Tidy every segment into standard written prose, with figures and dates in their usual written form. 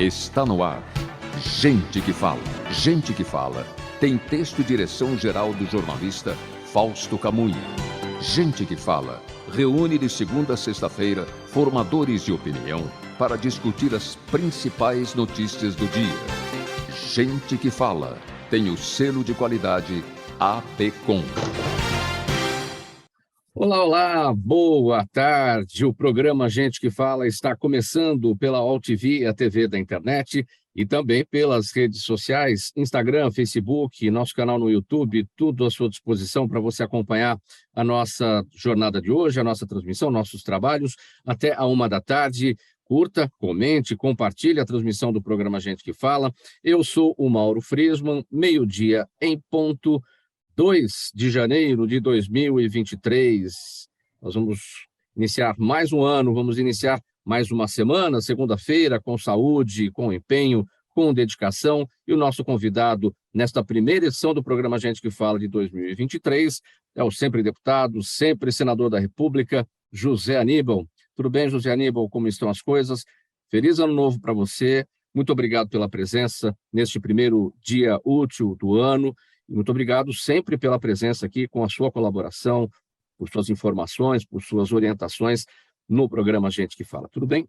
Está no ar. Gente que fala. Gente que fala. Tem texto e direção geral do jornalista Fausto Camunha. Gente que fala. Reúne de segunda a sexta-feira formadores de opinião para discutir as principais notícias do dia. Gente que fala. Tem o selo de qualidade APCOM. Olá, olá, boa tarde. O programa Gente que Fala está começando pela AllTV, a TV da internet, e também pelas redes sociais, Instagram, Facebook, nosso canal no YouTube, tudo à sua disposição para você acompanhar a nossa jornada de hoje, a nossa transmissão, nossos trabalhos, até a 13h. Curta, comente, compartilhe a transmissão do programa Gente que Fala. Eu sou o Mauro Friesman, meio-dia em ponto. 2 de janeiro de 2023, nós vamos iniciar mais um ano, vamos iniciar mais uma semana, segunda-feira, com saúde, com empenho, com dedicação, e o nosso convidado nesta primeira edição do programa Gente que Fala de 2023 é o sempre deputado, sempre senador da República, José Aníbal. Tudo bem, José Aníbal? Como estão as coisas? Feliz ano novo para você, muito obrigado pela presença neste primeiro dia útil do ano. Muito obrigado sempre pela presença aqui, com a sua colaboração, por suas informações, por suas orientações no programa Gente que Fala. Tudo bem?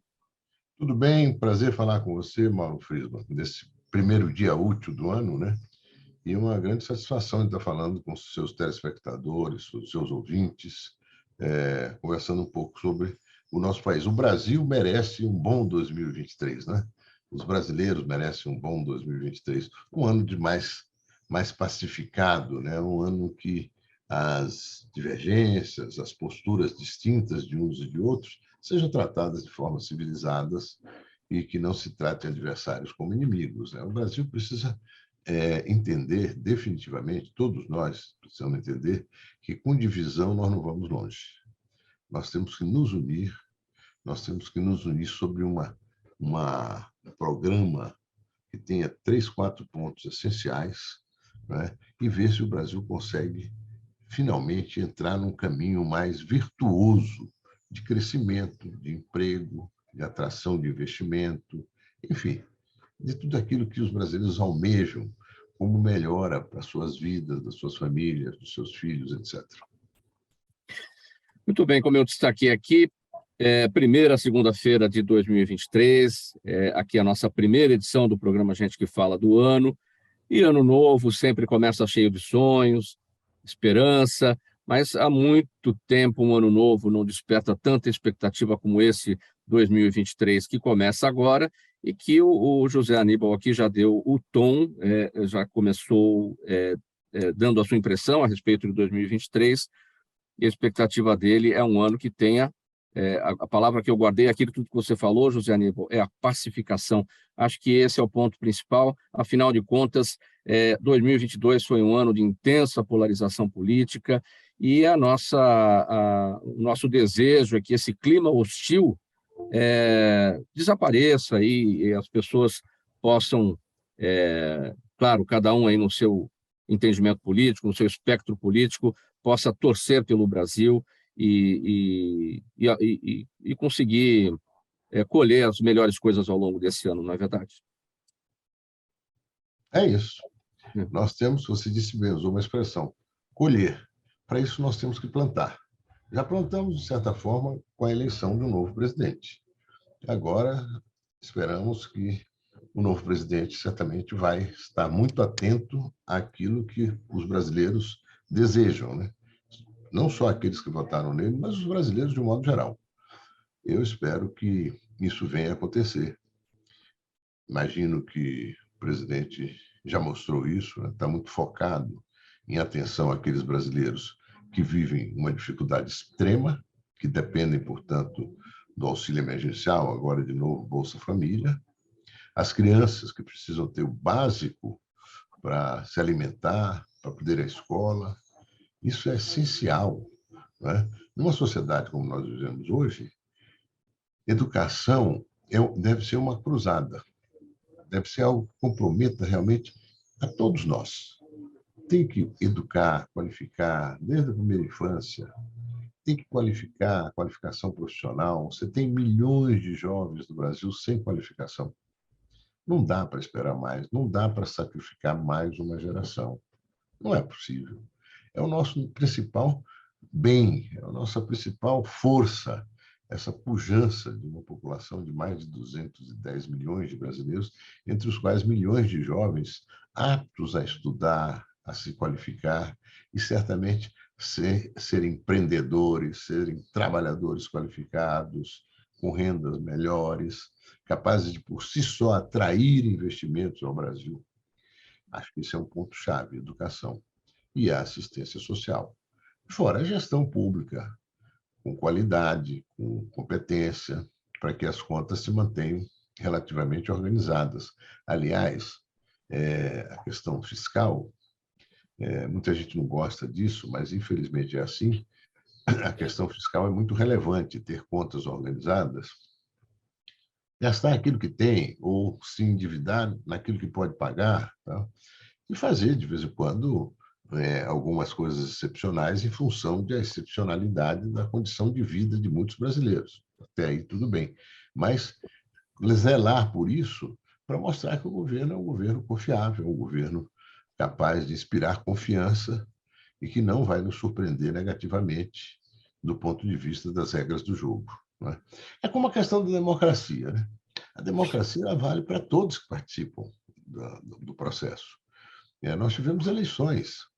Tudo bem, prazer falar com você, Mauro Friesman, nesse primeiro dia útil do ano, né? E uma grande satisfação de estar falando com os seus telespectadores, os seus ouvintes, conversando um pouco sobre o nosso país. O Brasil merece um bom 2023, né? Os brasileiros merecem um bom 2023, um ano de mais pacificado, né? Um ano que as divergências, as posturas distintas de uns e de outros sejam tratadas de forma civilizadas e que não se trate adversários como inimigos, né? O Brasil precisa entender definitivamente, todos nós precisamos entender que com divisão nós não vamos longe. Nós temos que nos unir, sobre um programa que tenha 3, 4 pontos essenciais, né? E ver se o Brasil consegue finalmente entrar num caminho mais virtuoso de crescimento, de emprego, de atração de investimento, enfim, de tudo aquilo que os brasileiros almejam como melhora para suas vidas, das suas famílias, dos seus filhos, etc. Muito bem, como eu destaquei aqui, primeira segunda-feira de 2023, aqui a nossa primeira edição do programa Gente que Fala do ano. E ano novo sempre começa cheio de sonhos, esperança, mas há muito tempo um ano novo não desperta tanta expectativa como esse 2023 que começa agora, e que o José Aníbal aqui já deu o tom, já começou dando a sua impressão a respeito de 2023, e a expectativa dele é um ano que tenha, a palavra que eu guardei aqui de tudo que você falou, José Aníbal, é a pacificação. Acho que esse é o ponto principal. Afinal de contas, 2022 foi um ano de intensa polarização política, e o nosso desejo é que esse clima hostil desapareça e as pessoas possam, claro, cada um aí no seu entendimento político, no seu espectro político, possa torcer pelo Brasil e conseguir colher as melhores coisas ao longo desse ano, não é verdade? É isso. Nós temos, você disse bem, usou uma expressão, colher. Para isso, nós temos que plantar. Já plantamos, de certa forma, com a eleição de um novo presidente. Agora, esperamos que o novo presidente certamente vai estar muito atento àquilo que os brasileiros desejam, né? Não só aqueles que votaram nele, mas os brasileiros de um modo geral. Eu espero que isso venha a acontecer. Imagino que o presidente já mostrou isso, né? Está muito focado em atenção àqueles brasileiros que vivem uma dificuldade extrema, que dependem, portanto, do auxílio emergencial, agora de novo Bolsa Família, as crianças que precisam ter o básico para se alimentar, para poder ir à escola. Isso é essencial, né? Numa sociedade como nós vivemos hoje, educação deve ser uma cruzada, deve ser algo que comprometa realmente a todos nós. Tem que educar, qualificar, desde a primeira infância, tem que qualificar, a qualificação profissional. Você tem milhões de jovens no Brasil sem qualificação. Não dá para esperar mais, não dá para sacrificar mais uma geração. Não é possível. É o nosso principal bem, é a nossa principal força, essa pujança de uma população de mais de 210 milhões de brasileiros, entre os quais milhões de jovens aptos a estudar, a se qualificar e certamente serem empreendedores, serem trabalhadores qualificados, com rendas melhores, capazes de, por si só, atrair investimentos ao Brasil. Acho que esse é um ponto-chave, educação e a assistência social. Fora a gestão pública, com qualidade, com competência, para que as contas se mantenham relativamente organizadas. Aliás, a questão fiscal, muita gente não gosta disso, mas infelizmente é assim, a questão fiscal é muito relevante, ter contas organizadas, gastar aquilo que tem ou se endividar naquilo que pode pagar, tá? E fazer, de vez em quando, algumas coisas excepcionais em função da excepcionalidade da condição de vida de muitos brasileiros. Até aí, tudo bem. Mas zelar por isso para mostrar que o governo é um governo confiável, um governo capaz de inspirar confiança e que não vai nos surpreender negativamente do ponto de vista das regras do jogo. Não é? É como a questão da democracia. Né? A democracia ela vale para todos que participam do processo. Nós tivemos eleições.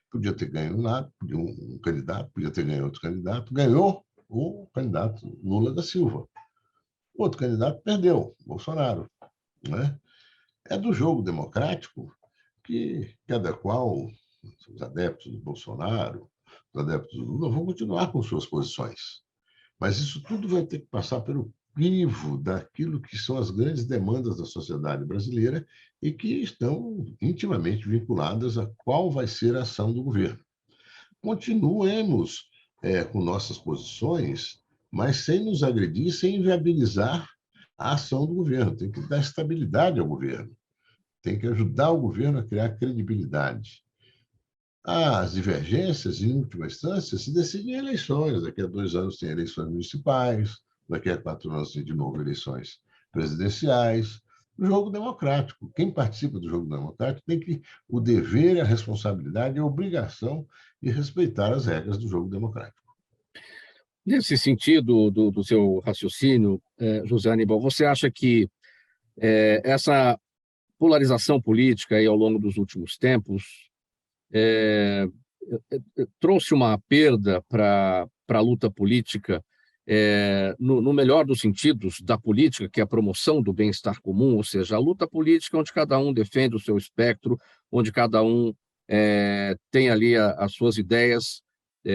Podia ter ganho um candidato, podia ter ganho outro candidato. Ganhou o candidato Lula da Silva. O outro candidato perdeu, Bolsonaro. Né? É do jogo democrático que cada qual, os adeptos do Bolsonaro, os adeptos do Lula, vão continuar com suas posições. Mas isso tudo vai ter que passar pelo crivo daquilo que são as grandes demandas da sociedade brasileira e que estão intimamente vinculadas a qual vai ser a ação do governo. Continuemos com nossas posições, mas sem nos agredir, sem inviabilizar a ação do governo. Tem que dar estabilidade ao governo, tem que ajudar o governo a criar credibilidade. As divergências, em última instância, se decidem em eleições. Daqui a 2 anos tem eleições municipais, daqui a 4 anos tem de novo eleições presidenciais. O jogo democrático. Quem participa do jogo democrático tem o dever, a responsabilidade e a obrigação de respeitar as regras do jogo democrático. Nesse sentido do seu raciocínio, José Aníbal, você acha que essa polarização política aí ao longo dos últimos tempos trouxe uma perda para a luta política, no melhor dos sentidos da política, que é a promoção do bem-estar comum, ou seja, a luta política onde cada um defende o seu espectro, onde cada um tem ali as suas ideias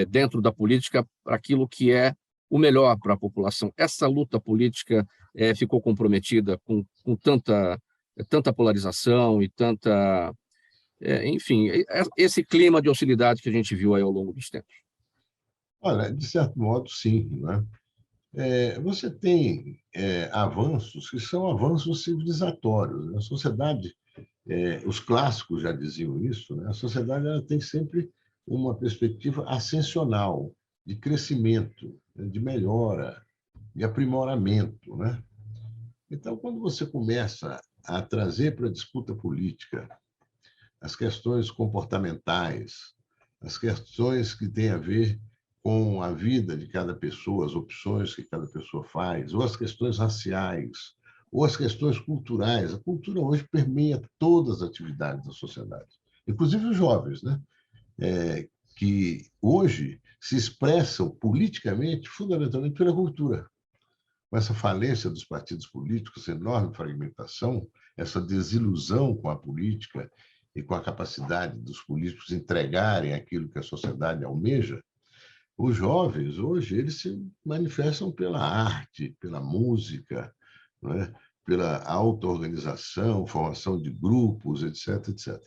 dentro da política para aquilo que é o melhor para a população. Essa luta política ficou comprometida com tanta polarização e tanta... enfim, esse clima de hostilidade que a gente viu aí ao longo dos tempos. Olha, de certo modo, sim. Né? Você tem avanços que são avanços civilizatórios. Né? A sociedade, os clássicos já diziam isso, né? A sociedade ela tem sempre uma perspectiva ascensional, de crescimento, de melhora, de aprimoramento. Né? Então, quando você começa a trazer para a disputa política as questões comportamentais, as questões que têm a ver com a vida de cada pessoa, as opções que cada pessoa faz, ou as questões raciais, ou as questões culturais. A cultura hoje permeia todas as atividades da sociedade, inclusive os jovens, né? Que hoje se expressam politicamente, fundamentalmente pela cultura. Com essa falência dos partidos políticos, essa enorme fragmentação, essa desilusão com a política e com a capacidade dos políticos entregarem aquilo que a sociedade almeja, os jovens, hoje, eles se manifestam pela arte, pela música, não é? Pela auto-organização, formação de grupos, etc, etc.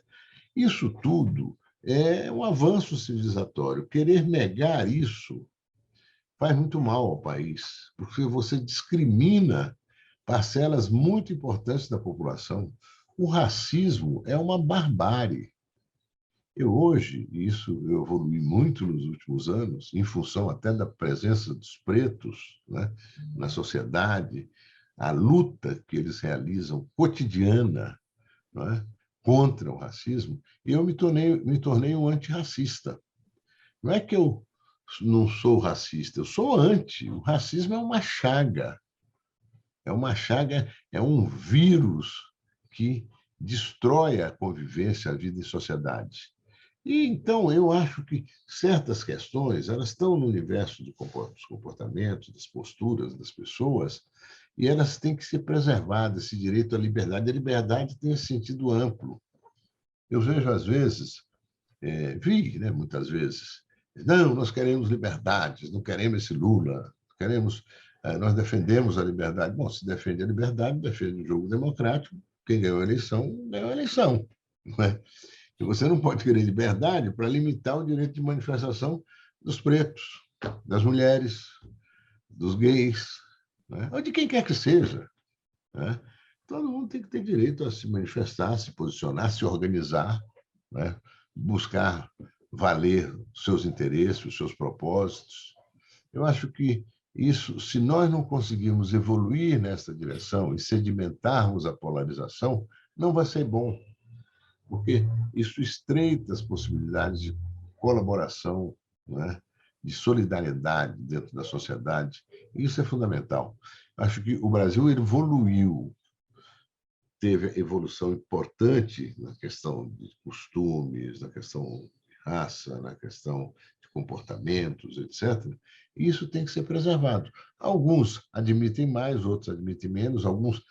Isso tudo é um avanço civilizatório. Querer negar isso faz muito mal ao país, porque você discrimina parcelas muito importantes da população. O racismo é uma barbárie. Hoje, isso eu evolui muito nos últimos anos, em função até da presença dos pretos, né, na sociedade, a luta que eles realizam cotidiana, não é, contra o racismo, e eu me tornei um antirracista. Não é que eu não sou racista, eu sou anti. O racismo é uma chaga, é um vírus que destrói a convivência, a vida em sociedade. E então eu acho que certas questões elas estão no universo dos comportamentos, das posturas das pessoas, e elas têm que ser preservadas, esse direito à liberdade. A liberdade tem esse sentido amplo. Eu vejo, às vezes, vi, né, muitas vezes, não, nós queremos liberdades, não queremos esse Lula, queremos, nós defendemos a liberdade. Bom, se defende a liberdade, defende o jogo democrático, quem ganhou a eleição, ganhou a eleição. Não é? E você não pode querer liberdade para limitar o direito de manifestação dos pretos, das mulheres, dos gays, né? Ou de quem quer que seja. Né? Todo mundo tem que ter direito a se manifestar, se posicionar, se organizar, né? Buscar valer os seus interesses, os seus propósitos. Eu acho que isso, se nós não conseguirmos evoluir nessa direção e sedimentarmos a polarização, não vai ser bom, porque isso estreita as possibilidades de colaboração, né? De solidariedade dentro da sociedade. Isso é fundamental. Acho que o Brasil evoluiu, teve evolução importante na questão de costumes, na questão de raça, na questão de comportamentos, etc. E isso tem que ser preservado. Alguns admitem mais, outros admitem menos, alguns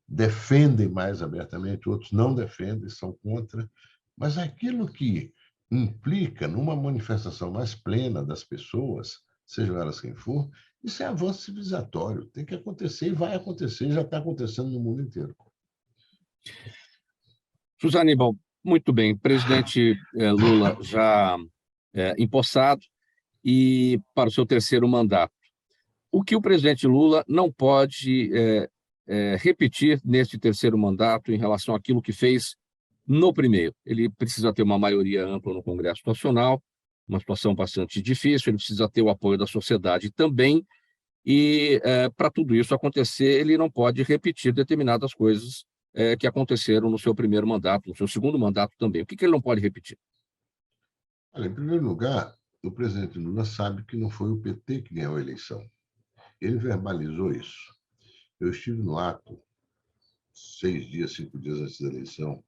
defendem mais abertamente, outros não defendem, são contra. Mas aquilo que implica numa manifestação mais plena das pessoas, sejam elas quem for, isso é avanço civilizatório. Tem que acontecer e vai acontecer, já está acontecendo no mundo inteiro. José Aníbal, muito bem. Presidente Lula já empossado e para o seu terceiro mandato. O que o presidente Lula não pode repetir neste terceiro mandato em relação àquilo que fez no primeiro? Ele precisa ter uma maioria ampla no Congresso Nacional, uma situação bastante difícil, ele precisa ter o apoio da sociedade também, e para tudo isso acontecer, ele não pode repetir determinadas coisas que aconteceram no seu primeiro mandato, no seu segundo mandato também. O que ele não pode repetir? Olha, em primeiro lugar, o presidente Lula sabe que não foi o PT que ganhou a eleição. Ele verbalizou isso. Eu estive no ato 5 dias antes da eleição,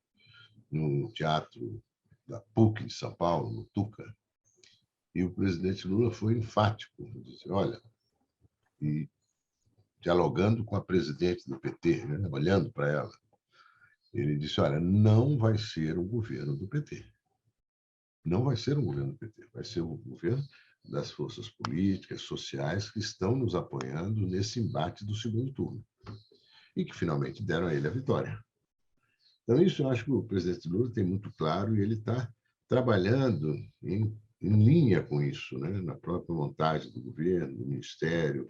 no teatro da PUC de São Paulo, no Tuca, e o presidente Lula foi enfático, disse, olha, e dialogando com a presidente do PT, né, olhando para ela, ele disse, olha, não vai ser um governo do PT. Não vai ser um governo do PT, vai ser um governo das forças políticas, sociais, que estão nos apoiando nesse embate do segundo turno. E que finalmente deram a ele a vitória. Então, isso eu acho que o presidente Lula tem muito claro e ele está trabalhando em linha com isso, né? Na própria montagem do governo, do ministério,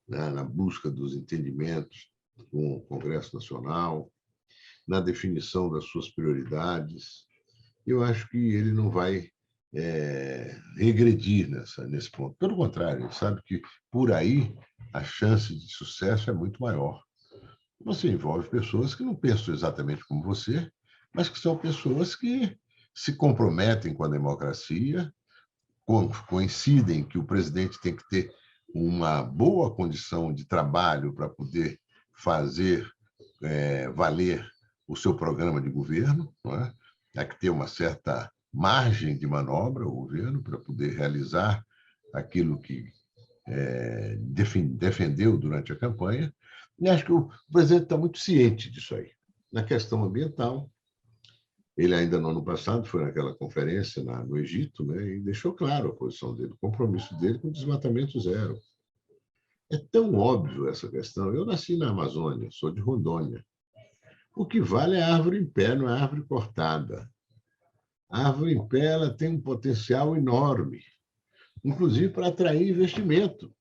na busca dos entendimentos com o Congresso Nacional, na definição das suas prioridades. Eu acho que ele não vai regredir nesse ponto. Pelo contrário, ele sabe que por aí a chance de sucesso é muito maior. Você envolve pessoas que não pensam exatamente como você, mas que são pessoas que se comprometem com a democracia, coincidem que o presidente tem que ter uma boa condição de trabalho para poder fazer valer o seu programa de governo, não é? Há que ter uma certa margem de manobra, o governo, para poder realizar aquilo que defendeu durante a campanha. E acho que o presidente está muito ciente disso aí. Na questão ambiental, ele ainda no ano passado foi naquela conferência no Egito, né, e deixou claro a posição dele, o compromisso dele com o desmatamento zero. É tão óbvio essa questão. Eu nasci na Amazônia, sou de Rondônia. O que vale é a árvore em pé, não é a árvore cortada. A árvore em pé ela tem um potencial enorme, inclusive para atrair investimento.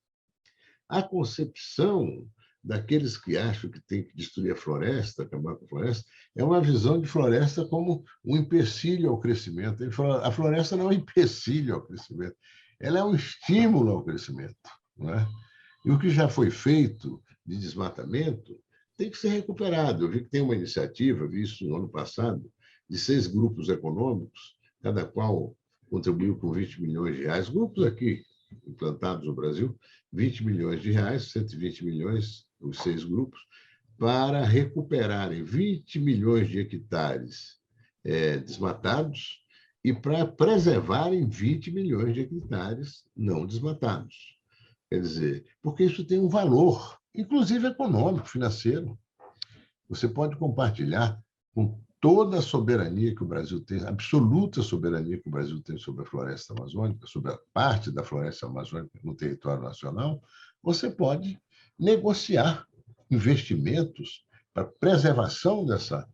A concepção daqueles que acham que tem que destruir a floresta, acabar com a floresta, é uma visão de floresta como um empecilho ao crescimento. A floresta não é um empecilho ao crescimento, ela é um estímulo ao crescimento. Não é? E o que já foi feito de desmatamento tem que ser recuperado. Eu vi que tem uma iniciativa, vi isso no ano passado, de 6 grupos econômicos, cada qual contribuiu com 20 milhões de reais, grupos aqui implantados no Brasil, 20 milhões de reais, 120 milhões, os 6 grupos, para recuperarem 20 milhões de hectares desmatados e para preservarem 20 milhões de hectares não desmatados. Quer dizer, porque isso tem um valor, inclusive econômico, financeiro. Você pode compartilhar com toda a soberania que o Brasil tem, absoluta soberania que o Brasil tem sobre a floresta amazônica, sobre a parte da floresta amazônica no território nacional, você pode negociar investimentos para preservação dessa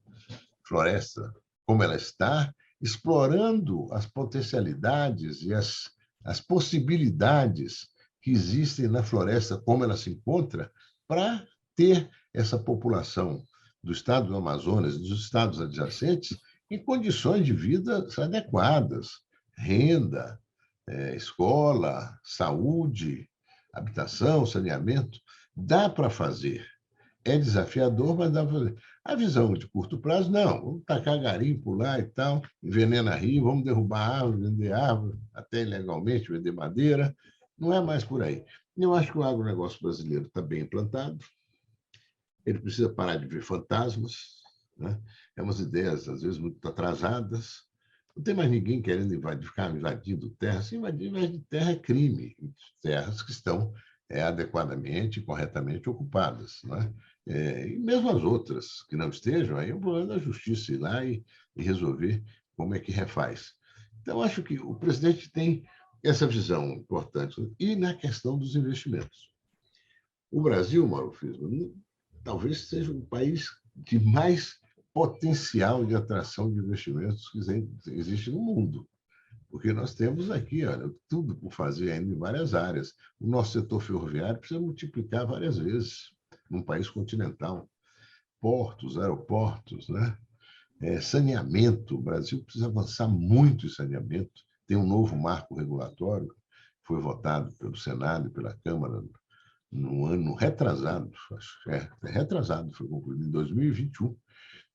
floresta como ela está, explorando as potencialidades e as possibilidades que existem na floresta, como ela se encontra, para ter essa população do estado do Amazonas e dos estados adjacentes em condições de vida adequadas, renda, escola, saúde, habitação, saneamento. Dá para fazer. É desafiador, mas dá para fazer. A visão de curto prazo, não. Vamos tacar garimpo lá e tal, envenena rio, vamos derrubar árvore, vender árvore, até ilegalmente, vender madeira. Não é mais por aí. Eu acho que o agronegócio brasileiro está bem implantado. Ele precisa parar de ver fantasmas, né? É umas ideias, às vezes, muito atrasadas. Não tem mais ninguém querendo ficar invadindo terra. Se invadir terra é crime. Terras que estão adequadamente e corretamente ocupadas, né? E mesmo as outras que não estejam, aí é um problema da justiça ir lá e resolver como é que refaz. Então, acho que o presidente tem essa visão importante. E na questão dos investimentos. O Brasil, Mauro Friesman, talvez seja o país de mais potencial de atração de investimentos que existe no mundo. Porque nós temos aqui, olha, tudo por fazer ainda em várias áreas. O nosso setor ferroviário precisa multiplicar várias vezes num país continental. Portos, aeroportos, né? Saneamento. O Brasil precisa avançar muito em saneamento. Tem um novo marco regulatório, foi votado pelo Senado e pela Câmara no ano retrasado, acho que retrasado, foi concluído em 2021.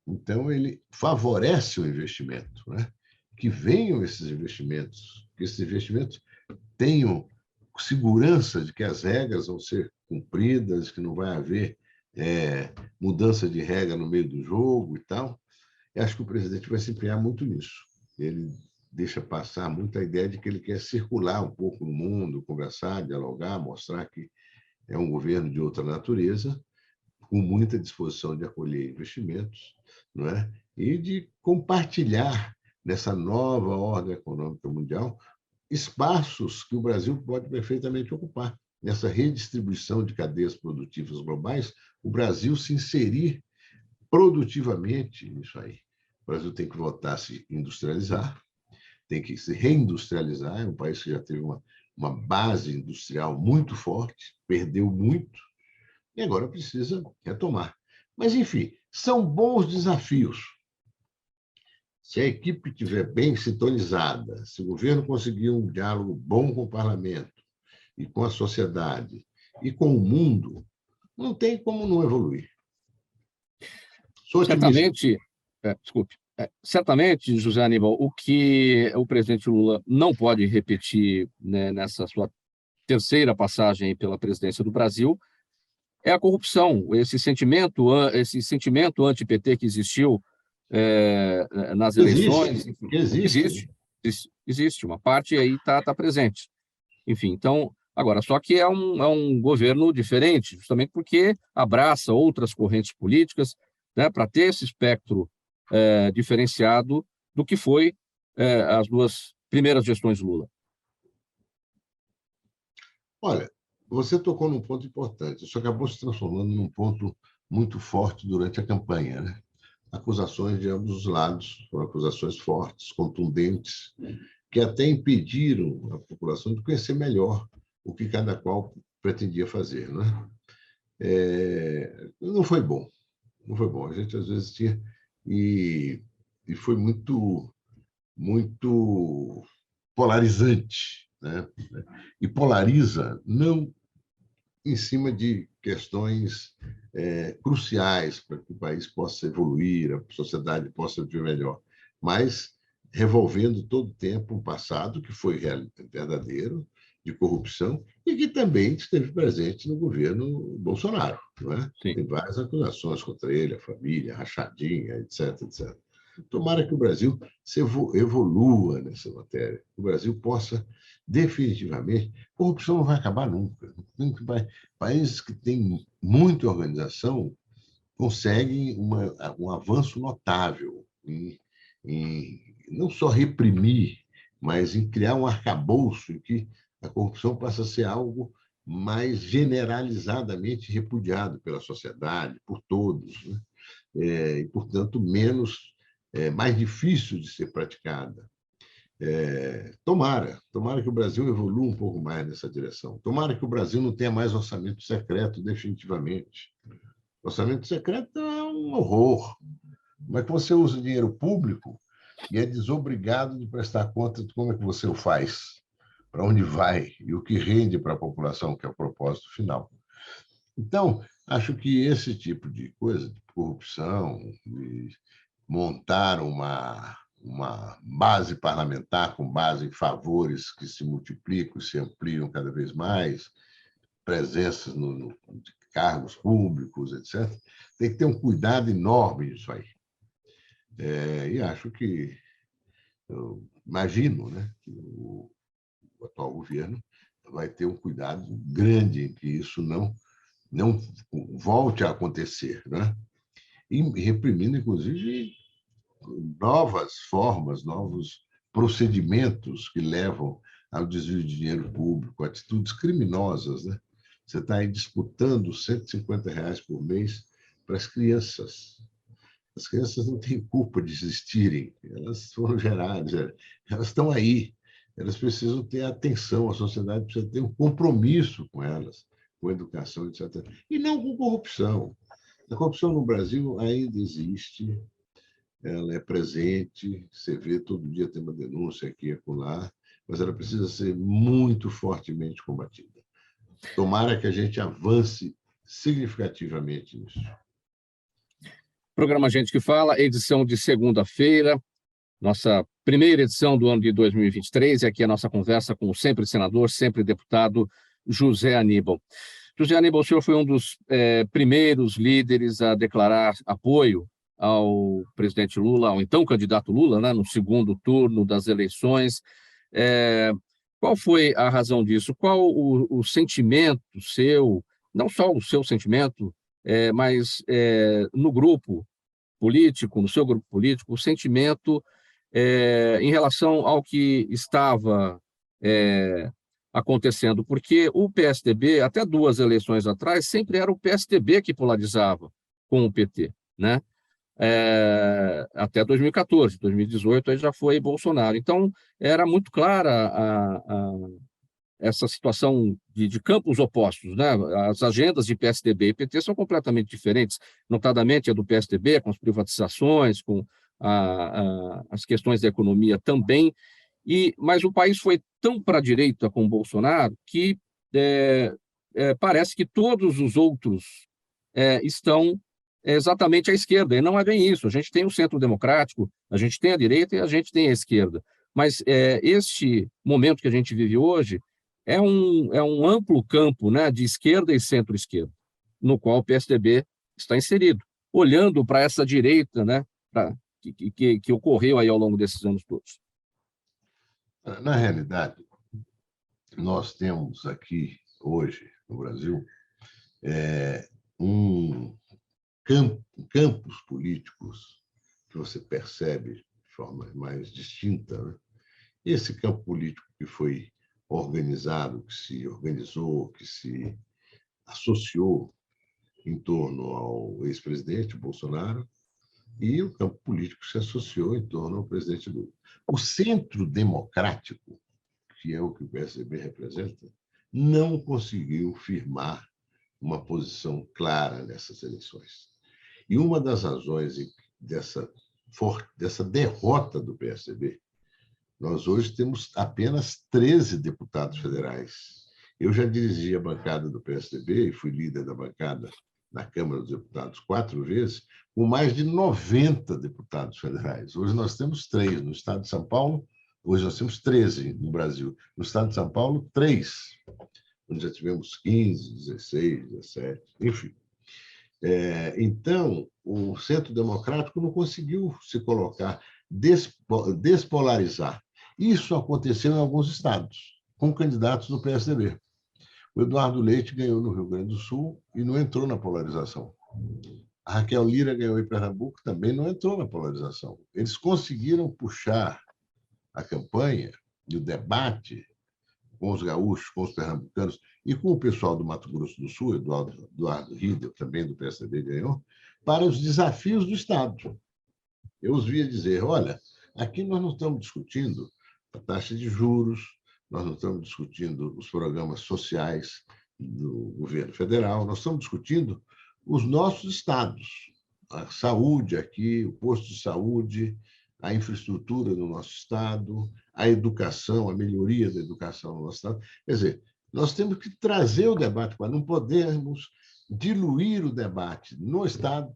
Então, ele favorece o investimento, né? Que venham esses investimentos, que esses investimentos tenham segurança de que as regras vão ser cumpridas, que não vai haver mudança de regra no meio do jogo e tal. Eu acho que o presidente vai se empenhar muito nisso. Ele deixa passar muito a ideia de que ele quer circular um pouco no mundo, conversar, dialogar, mostrar que é um governo de outra natureza, com muita disposição de acolher investimentos, não é? E de compartilhar nessa nova ordem econômica mundial espaços que o Brasil pode perfeitamente ocupar. Nessa redistribuição de cadeias produtivas globais, o Brasil se inserir produtivamente nisso aí. O Brasil tem que voltar a se industrializar, tem que se reindustrializar, é um país que já teve uma base industrial muito forte, perdeu muito, e agora precisa retomar. Mas, enfim, são bons desafios. Se a equipe estiver bem sintonizada, se o governo conseguir um diálogo bom com o parlamento e com a sociedade e com o mundo, não tem como não evoluir. Sou otimista. Certamente, José Aníbal, o que o presidente Lula não pode repetir, né, nessa sua terceira passagem pela presidência do Brasil é a corrupção, esse sentimento anti-PT que existiu nas eleições. Existe, uma parte aí está presente. Enfim, então, agora, só que é um governo diferente, justamente porque abraça outras correntes políticas, né, para ter esse espectro diferenciado do que foi as 2 primeiras gestões Lula. Olha, você tocou num ponto importante. Isso acabou se transformando num ponto muito forte durante a campanha, né? Acusações de ambos os lados, foram acusações fortes, contundentes, que até impediram a população de conhecer melhor o que cada qual pretendia fazer, né? Não foi bom, não foi bom. A gente às vezes tinha e foi muito polarizante, né? E polariza não em cima de questões cruciais para que o país possa evoluir, a sociedade possa viver melhor, mas revolvendo todo o tempo um passado que foi verdadeiro, de corrupção, e que também esteve presente no governo Bolsonaro. Não é? Tem várias acusações contra ele, a família, a rachadinha, etc, etc. Tomara que o Brasil se evolua nessa matéria, que o Brasil possa definitivamente... Corrupção não vai acabar nunca. Países que têm muita organização conseguem um avanço notável em não só reprimir, mas em criar um arcabouço em que a corrupção passa a ser algo mais generalizadamente repudiado pela sociedade, por todos, né? E, portanto, mais difícil de ser praticada. Tomara que o Brasil evolua um pouco mais nessa direção. Tomara que o Brasil não tenha mais orçamento secreto, definitivamente. O orçamento secreto é um horror. Como é que você usa o dinheiro público e é desobrigado de prestar conta de como é que você o faz, para onde vai e o que rende para a população, que é o propósito final. Então, acho que esse tipo de coisa, de corrupção, de montar uma base parlamentar com base em favores que se multiplicam e se ampliam cada vez mais, presenças de cargos públicos, etc., tem que ter um cuidado enorme nisso aí. E acho que, eu imagino, né, que o atual governo vai ter um cuidado grande em que isso não volte a acontecer, né? E reprimindo, inclusive, novas formas, novos procedimentos que levam ao desvio de dinheiro público, atitudes criminosas, né? Você está aí disputando R$ 150 por mês para as crianças. As crianças não têm culpa de existirem, elas foram geradas, elas estão aí, elas precisam ter atenção, a sociedade precisa ter um compromisso com elas, com educação, etc. E não com corrupção. A corrupção no Brasil ainda existe, ela é presente, você vê todo dia tem uma denúncia aqui e acolá, mas ela precisa ser muito fortemente combatida. Tomara que a gente avance significativamente nisso. Programa Gente que Fala, edição de segunda-feira, nossa primeira edição do ano de 2023, e aqui a nossa conversa com o sempre senador, sempre deputado José Aníbal. José Aníbal, o senhor foi um dos primeiros líderes a declarar apoio ao presidente Lula, ao então candidato Lula, né, no segundo turno das eleições. Qual foi a razão disso? Qual o sentimento seu, não só o seu sentimento, mas no grupo político, no seu grupo político, o sentimento em relação ao que estava acontecendo? Porque o PSDB, até 2 eleições atrás, sempre era o PSDB que polarizava com o PT, né? Até 2014, 2018 aí já foi Bolsonaro. Então, era muito clara essa situação de campos opostos, né? As agendas de PSDB e PT são completamente diferentes, notadamente a do PSDB, com as privatizações, com as questões da economia também, mas o país foi tão para a direita com Bolsonaro que parece que todos os outros estão exatamente à esquerda, e não é bem isso. A gente tem o centro democrático, a gente tem a direita e a gente tem a esquerda. Mas este momento que a gente vive hoje é um amplo campo, né, de esquerda e centro-esquerda, no qual o PSDB está inserido, olhando para essa direita, né, que ocorreu aí ao longo desses anos todos. Na realidade, nós temos aqui, hoje, no Brasil, campos políticos que você percebe de forma mais distinta, né? Esse campo político que foi organizado, que se organizou, que se associou em torno ao ex-presidente Bolsonaro, e o campo político que se associou em torno ao presidente Lula. O centro democrático, que é o que o PSDB representa, não conseguiu firmar uma posição clara nessas eleições. E uma das razões dessa derrota do PSDB, nós hoje temos apenas 13 deputados federais Eu já dirigi a bancada do PSDB e fui líder da bancada na Câmara dos Deputados 4 vezes, com mais de 90 deputados federais. Hoje nós temos 3 no estado de São Paulo, hoje nós temos 13 no Brasil. No estado de São Paulo, 3, onde já tivemos 15, 16, 17, enfim. Então, o Centro Democrático não conseguiu se colocar, despolarizar. Isso aconteceu em alguns estados, com candidatos do PSDB. O Eduardo Leite ganhou no Rio Grande do Sul e não entrou na polarização. A Raquel Lira ganhou em Pernambuco, também não entrou na polarização. Eles conseguiram puxar a campanha e o debate com os gaúchos, com os pernambucanos e com o pessoal do Mato Grosso do Sul, Eduardo Riedel, também do PSDB, ganhou, para os desafios do Estado. Eu os via dizer, olha, aqui nós não estamos discutindo a taxa de juros, nós não estamos discutindo os programas sociais do governo federal, nós estamos discutindo os nossos estados, a saúde aqui, o posto de saúde, a infraestrutura do nosso estado, a educação, a melhoria da educação no nosso estado. Quer dizer, nós temos que trazer o debate, não podemos diluir o debate no estado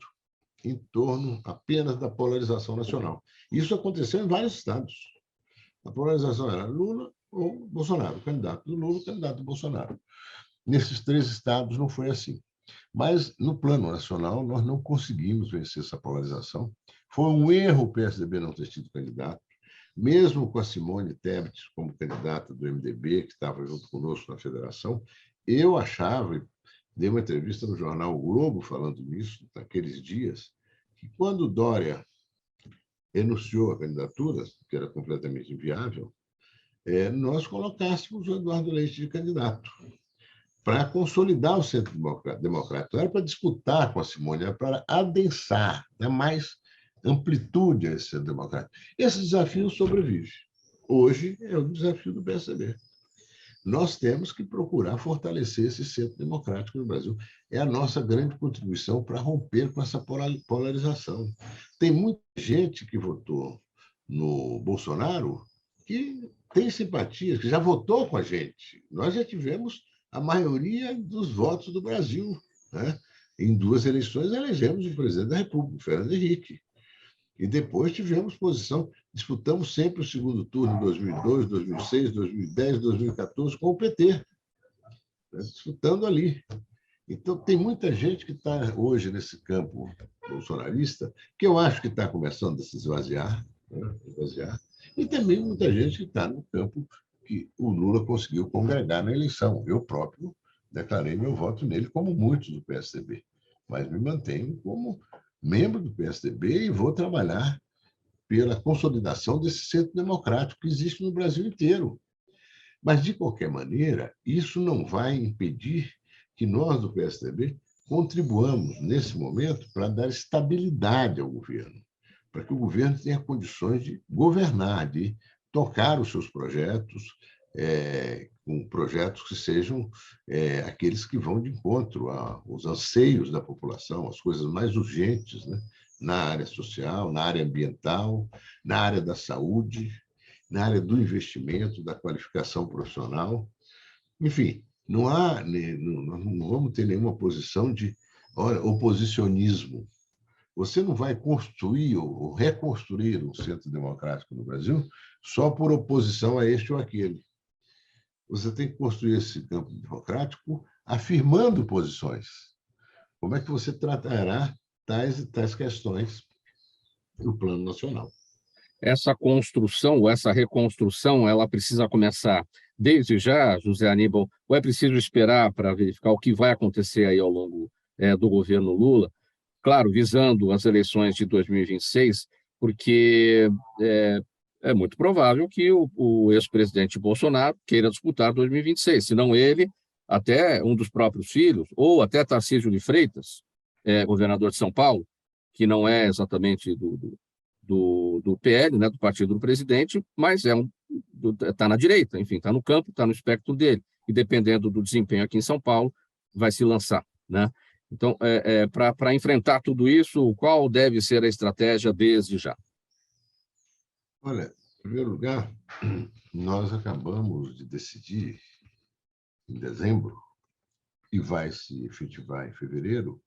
em torno apenas da polarização nacional. Isso aconteceu em vários estados. A polarização era Lula ou Bolsonaro, o candidato do Lula, o candidato do Bolsonaro. Nesses 3 estados não foi assim. Mas, no plano nacional, nós não conseguimos vencer essa polarização. Foi um erro o PSDB não ter tido candidato, mesmo com a Simone Tebet como candidata do MDB, que estava junto conosco na federação. Eu achava, dei uma entrevista no jornal O Globo falando nisso, naqueles dias, que quando o Dória renunciou à candidatura, que era completamente inviável, nós colocássemos o Eduardo Leite de candidato, para consolidar o Centro Democrático. Não era para disputar com a Simone, era para adensar, dar mais amplitude a esse Centro Democrático. Esse desafio sobrevive. Hoje é o desafio do PSDB. Nós temos que procurar fortalecer esse Centro Democrático no Brasil. É a nossa grande contribuição para romper com essa polarização. Tem muita gente que votou no Bolsonaro que tem simpatias, que já votou com a gente. Nós já tivemos a maioria dos votos do Brasil, né? Em 2 eleições, elegemos o presidente da República, Fernando Henrique. E depois tivemos posição, disputamos sempre o segundo turno em 2002, 2006, 2010, 2014 com o PT, né? Disputando ali. Então, tem muita gente que está hoje nesse campo bolsonarista, que eu acho que está começando a se esvaziar, né? E também muita gente que está no campo que o Lula conseguiu congregar na eleição. Eu próprio declarei meu voto nele, como muitos do PSDB, mas me mantenho como membro do PSDB e vou trabalhar pela consolidação desse centro democrático que existe no Brasil inteiro. Mas, de qualquer maneira, isso não vai impedir que nós, do PSDB, contribuamos, nesse momento, para dar estabilidade ao governo, para que o governo tenha condições de governar, de tocar os seus projetos, com projetos que sejam aqueles que vão de encontro aos anseios da população, as coisas mais urgentes, né? Na área social, na área ambiental, na área da saúde, na área do investimento, da qualificação profissional. Enfim, não vamos ter nenhuma posição de oposicionismo. Você não vai construir ou reconstruir um centro democrático no Brasil só por oposição a este ou aquele. Você tem que construir esse campo democrático afirmando posições. Como é que você tratará tais questões no plano nacional? Essa construção, essa reconstrução, ela precisa começar desde já, José Aníbal, ou é preciso esperar para verificar o que vai acontecer aí ao longo do governo Lula? Claro, visando as eleições de 2026, porque é muito provável que o ex-presidente Bolsonaro queira disputar 2026, se não ele, até um dos próprios filhos, ou até Tarcísio de Freitas, governador de São Paulo, que não é exatamente do PL, né, do partido do presidente, mas está na direita, enfim, está no campo, está no espectro dele, e dependendo do desempenho aqui em São Paulo, vai se lançar, né? Então, para enfrentar tudo isso, qual deve ser a estratégia desde já? Olha, em primeiro lugar, nós acabamos de decidir em dezembro, e vai se efetivar em fevereiro,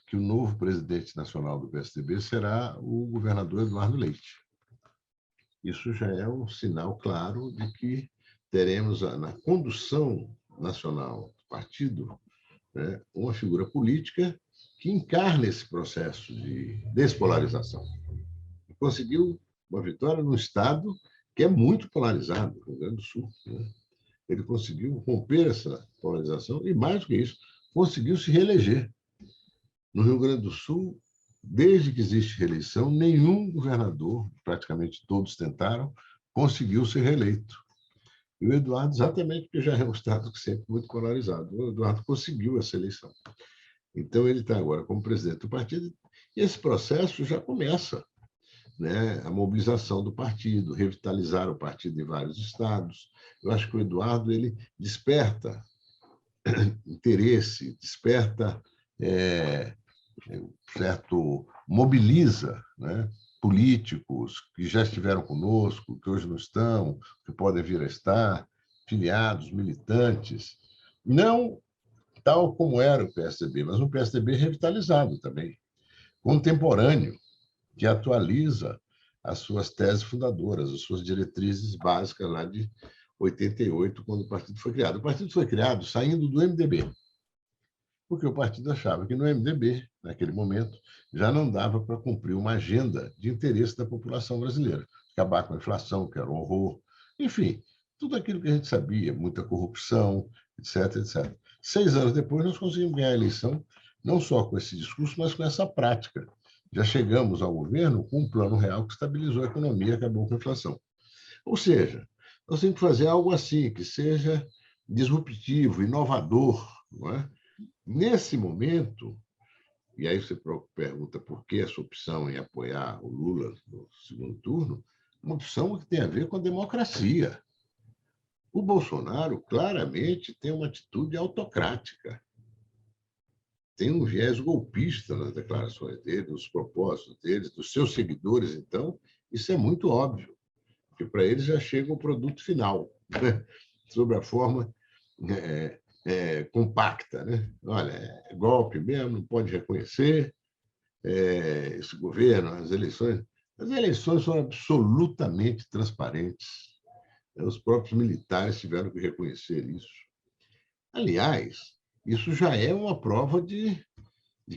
que o novo presidente nacional do PSDB será o governador Eduardo Leite. Isso já é um sinal claro de que teremos na condução nacional do partido, né, uma figura política que encarna esse processo de despolarização. Conseguiu uma vitória num estado que é muito polarizado, o Rio Grande do Sul, né? Ele conseguiu romper essa polarização e, mais do que isso, conseguiu se reeleger. No Rio Grande do Sul, desde que existe reeleição, nenhum governador, praticamente todos tentaram, conseguiu ser reeleito. E o Eduardo, exatamente porque já é um estado que sempre muito polarizado, o Eduardo conseguiu essa eleição. Então, ele está agora como presidente do partido, e esse processo já começa, né? A mobilização do partido, revitalizar o partido em vários estados. Eu acho que o Eduardo ele desperta interesse, desperta certo, mobiliza, né, políticos que já estiveram conosco, que hoje não estão, que podem vir a estar, filiados, militantes, não tal como era o PSDB, mas um PSDB revitalizado também, contemporâneo, que atualiza as suas teses fundadoras, as suas diretrizes básicas lá de 88, quando o partido foi criado. O partido foi criado saindo do MDB, porque o partido achava que no MDB, naquele momento, já não dava para cumprir uma agenda de interesse da população brasileira. Acabar com a inflação, que era um horror. Enfim, tudo aquilo que a gente sabia, muita corrupção, etc, etc. 6 anos depois, nós conseguimos ganhar a eleição, não só com esse discurso, mas com essa prática. Já chegamos ao governo com um plano real que estabilizou a economia e acabou com a inflação. Ou seja, nós temos que fazer algo assim, que seja disruptivo, inovador, não é? Nesse momento, e aí você pergunta por que essa opção em apoiar o Lula no segundo turno, uma opção que tem a ver com a democracia. O Bolsonaro claramente tem uma atitude autocrática, tem um viés golpista nas declarações dele, nos propósitos dele, dos seus seguidores, então, isso é muito óbvio, porque para eles já chega o produto final, né? Sob a forma compacta, né? Olha, é golpe mesmo, não pode reconhecer esse governo, as eleições. As eleições foram absolutamente transparentes. Os próprios militares tiveram que reconhecer isso. Aliás, isso já é uma prova de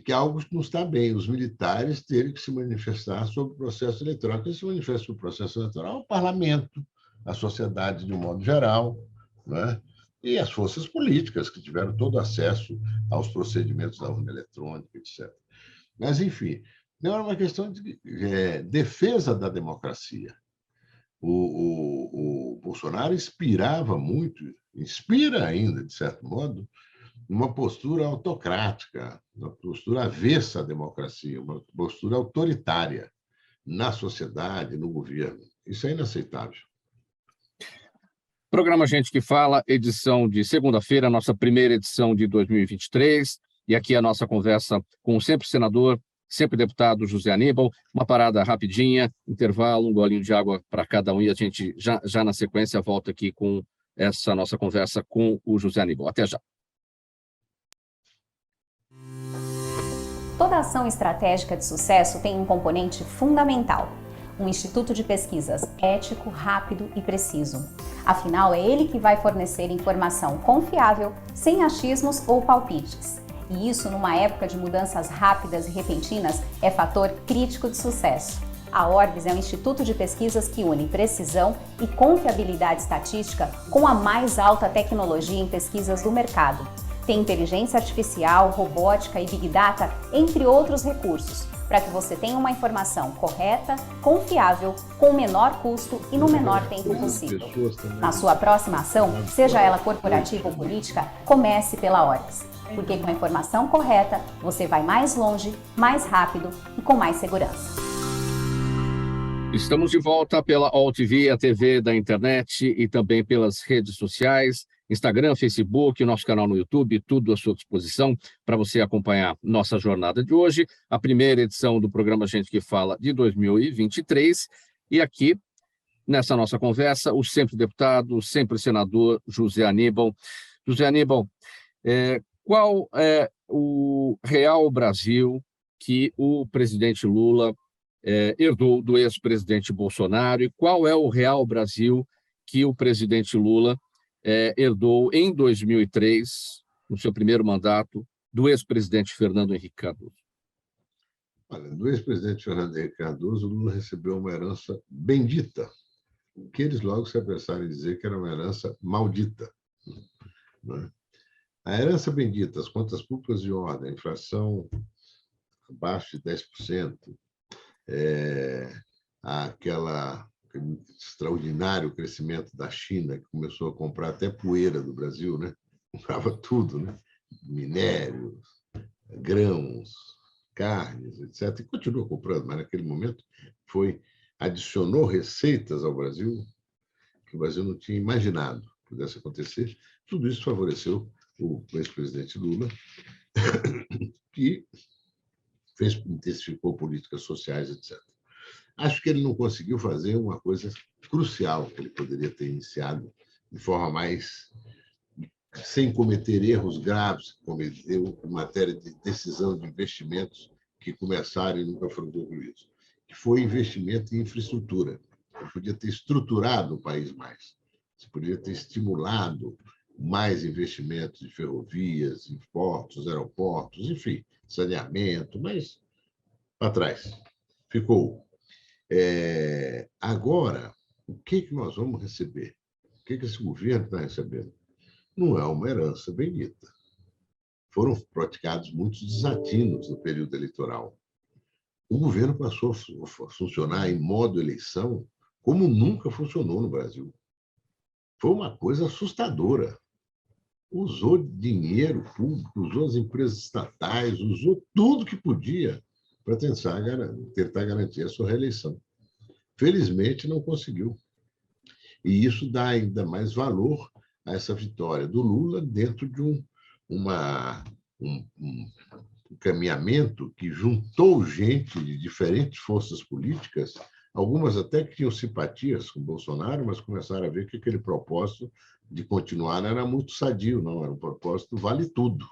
que algo não está bem. Os militares terem que se manifestar sobre o processo eleitoral. Quem se manifesta sobre o processo eleitoral é o parlamento, a sociedade de um modo geral, né? E as forças políticas, que tiveram todo acesso aos procedimentos da urna eletrônica, etc. Mas, enfim, não era uma questão de defesa da democracia. O Bolsonaro inspirava muito, inspira ainda, de certo modo, uma postura autocrática, uma postura avessa à democracia, uma postura autoritária na sociedade, no governo. Isso é inaceitável. Programa Gente que Fala, edição de segunda-feira, nossa primeira edição de 2023. E aqui a nossa conversa com o sempre senador, sempre deputado José Aníbal. Uma parada rapidinha, intervalo, um golinho de água para cada um. E a gente já na sequência volta aqui com essa nossa conversa com o José Aníbal. Até já. Toda ação estratégica de sucesso tem um componente fundamental: um instituto de pesquisas ético, rápido e preciso. Afinal, é ele que vai fornecer informação confiável, sem achismos ou palpites. E isso, numa época de mudanças rápidas e repentinas, é fator crítico de sucesso. A Orbis é um instituto de pesquisas que une precisão e confiabilidade estatística com a mais alta tecnologia em pesquisas do mercado. Tem inteligência artificial, robótica e Big Data, entre outros recursos, para que você tenha uma informação correta, confiável, com o menor custo e no menor tempo possível. Na sua próxima ação, seja ela corporativa ou política, comece pela Orbis, porque com a informação correta, você vai mais longe, mais rápido e com mais segurança. Estamos de volta pela AllTV, a TV da internet e também pelas redes sociais, Instagram, Facebook, nosso canal no YouTube, tudo à sua disposição para você acompanhar nossa jornada de hoje, a primeira edição do programa Gente que Fala de 2023. E aqui, nessa nossa conversa, o sempre deputado, sempre senador José Aníbal. José Aníbal, qual é o real Brasil que o presidente Lula herdou do ex-presidente Bolsonaro e qual é o real Brasil que o presidente Lula herdou em 2003, no seu primeiro mandato, do ex-presidente Fernando Henrique Cardoso? Olha, do ex-presidente Fernando Henrique Cardoso, o Lula recebeu uma herança bendita, que eles logo se apressaram em dizer que era uma herança maldita. Né? A herança bendita, as contas públicas de ordem, a inflação abaixo de 10%, aquele extraordinário crescimento da China, que começou a comprar até poeira do Brasil, né? Comprava tudo, né? Minérios, grãos, carnes, etc. E continuou comprando, mas naquele momento adicionou receitas ao Brasil que o Brasil não tinha imaginado que pudesse acontecer. Tudo isso favoreceu o ex-presidente Lula, que intensificou políticas sociais, etc. Acho que ele não conseguiu fazer uma coisa crucial que ele poderia ter iniciado de forma mais sem cometer erros graves que cometeu em matéria de decisão de investimentos que começaram e nunca foram concluídos, que foi investimento em infraestrutura. Ele podia ter estruturado o país mais, você poderia ter estimulado mais investimentos em ferrovias, em portos, aeroportos, enfim, saneamento, mas para trás. Ficou. Agora, o que nós vamos receber? O que esse governo está recebendo? Não é uma herança bendita. Foram praticados muitos desatinos no período eleitoral. O governo passou a funcionar em modo eleição como nunca funcionou no Brasil. Foi uma coisa assustadora. Usou dinheiro público, usou as empresas estatais, usou tudo que podia para tentar garantir a sua reeleição. Felizmente, não conseguiu. E isso dá ainda mais valor a essa vitória do Lula dentro de um encaminhamento que juntou gente de diferentes forças políticas, algumas até que tinham simpatias com Bolsonaro, mas começaram a ver que aquele propósito de continuar não era muito sadio, não, era um propósito vale tudo.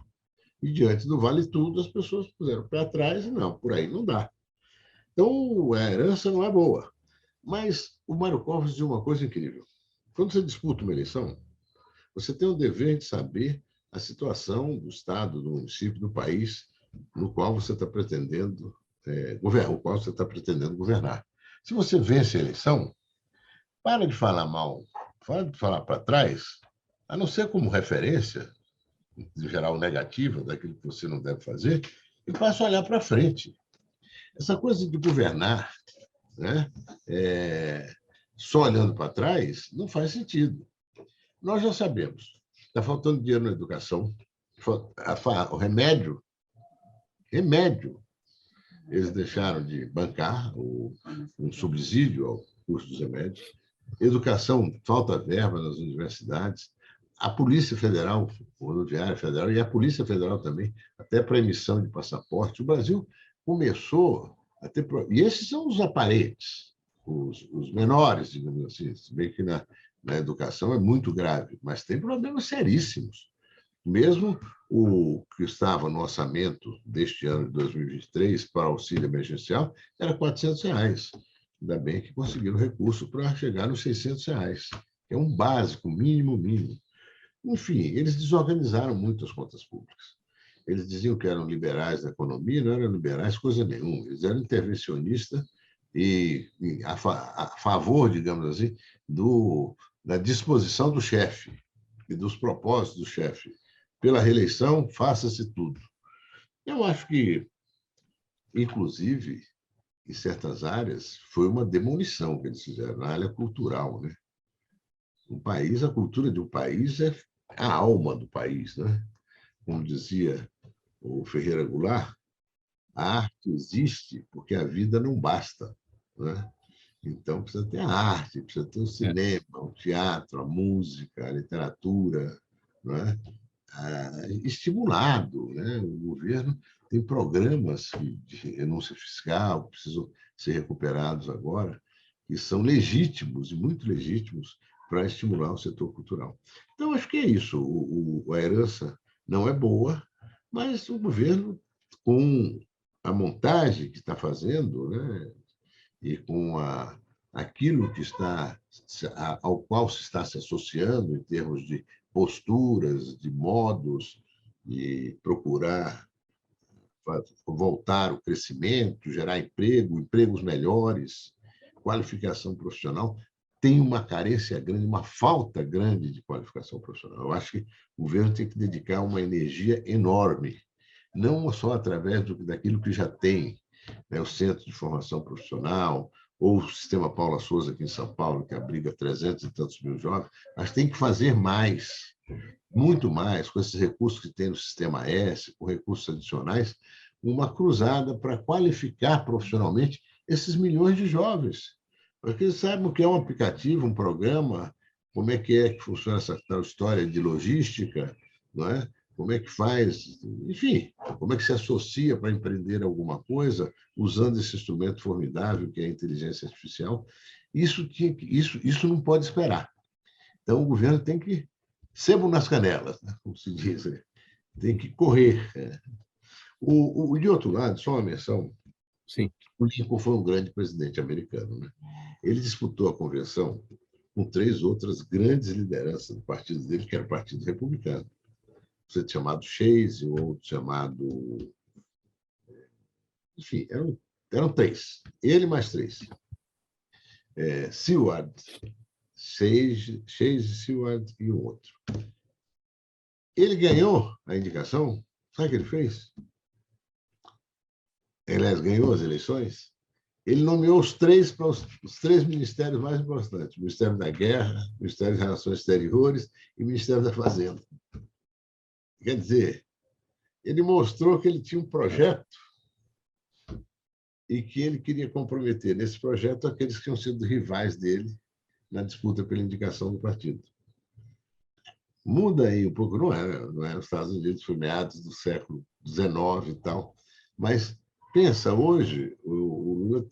E diante do vale tudo, as pessoas puseram o pé atrás e não, por aí não dá. Então, a herança não é boa. Mas o Mário Covas dizia uma coisa incrível. Quando você disputa uma eleição, você tem o dever de saber a situação do Estado, do município, do país no qual você está pretendendo governar. Se você vence a eleição, para de falar mal, para de falar para trás, a não ser como referência, em geral negativa, daquilo que você não deve fazer, e passa a olhar para frente. Essa coisa de governar, né, só olhando para trás, não faz sentido. Nós já sabemos, está faltando dinheiro na educação, o remédio, eles deixaram de bancar um subsídio ao custo dos remédios, educação, falta verba nas universidades, a Polícia Federal, a Rodoviária Federal e a Polícia Federal também, até para emissão de passaporte. O Brasil começou a ter... E esses são os aparentes, os menores, digamos assim, se bem que na educação é muito grave, mas tem problemas seríssimos. Mesmo o que estava no orçamento deste ano de 2023 para auxílio emergencial era R$ 400. Ainda bem que conseguiram recurso para chegar nos R$ 600. É um básico, mínimo. Enfim, eles desorganizaram muito as contas públicas. Eles diziam que eram liberais na economia, não eram liberais coisa nenhuma. Eles eram intervencionistas e a favor, digamos assim, da disposição do chefe e dos propósitos do chefe. Pela reeleição, faça-se tudo. Eu acho que, inclusive, em certas áreas, foi uma demolição que eles fizeram, na área cultural, né? A cultura de um país é a alma do país, né? Como dizia o Ferreira Goulart, a arte existe porque a vida não basta, né? Então, precisa ter a arte, precisa ter o cinema, o teatro, a música, a literatura, né? Estimulado, né? O governo tem programas de renúncia fiscal que precisam ser recuperados agora, que são legítimos e muito legítimos para estimular o setor cultural. Então, acho que é isso. A herança não é boa, mas o governo, com a montagem que está fazendo, né, e com aquilo que está, ao qual se está se associando em termos de posturas, de modos, de procurar voltar o crescimento, gerar emprego, empregos melhores, qualificação profissional, tem uma carência grande, uma falta grande de qualificação profissional. Eu acho que o governo tem que dedicar uma energia enorme, não só através daquilo que já tem, né, o Centro de Formação Profissional, ou o Sistema Paula Souza aqui em São Paulo, que abriga 300 e tantos mil jovens, mas tem que fazer mais, muito mais, com esses recursos que tem no Sistema S, com recursos adicionais, uma cruzada para qualificar profissionalmente esses milhões de jovens, para que eles saibam o que é um aplicativo, um programa, como é que funciona essa tal história de logística, não é? Como é que faz, enfim, como é que se associa para empreender alguma coisa usando esse instrumento formidável que é a inteligência artificial. Isso não pode esperar. Então, o governo tem que sebo nas canelas, né, como se diz, tem que correr. De outro lado, só uma menção, Sim. O Lincoln foi um grande presidente americano, né? Ele disputou a convenção com 3 outras grandes lideranças do partido dele, que era o Partido Republicano. Você chamado Chase, outro chamado... Enfim, eram 3. Ele mais 3. Seward, Chase, Seward e o outro. Ele ganhou a indicação, sabe o que ele fez? Aliás, ganhou as eleições. Ele nomeou os 3 para os 3 ministérios mais importantes: o Ministério da Guerra, o Ministério das Relações Exteriores e o Ministério da Fazenda. Quer dizer, ele mostrou que ele tinha um projeto e que ele queria comprometer nesse projeto aqueles que tinham sido rivais dele na disputa pela indicação do partido. Muda aí um pouco, não é os Estados Unidos, foi meados do século XIX e tal, mas pensa, hoje o Lula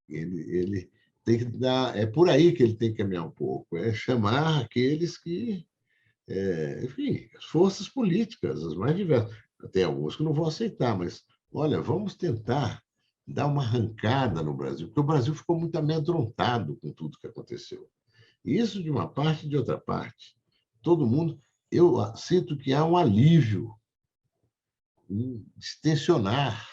ele tem que dar, é por aí que ele tem que caminhar um pouco, é chamar aqueles que, enfim, as forças políticas, as mais diversas. Tem alguns que não vão aceitar, mas, olha, vamos tentar dar uma arrancada no Brasil, porque o Brasil ficou muito amedrontado com tudo que aconteceu. Isso de uma parte e de outra parte. Todo mundo, eu sinto que há um alívio, um distensionar.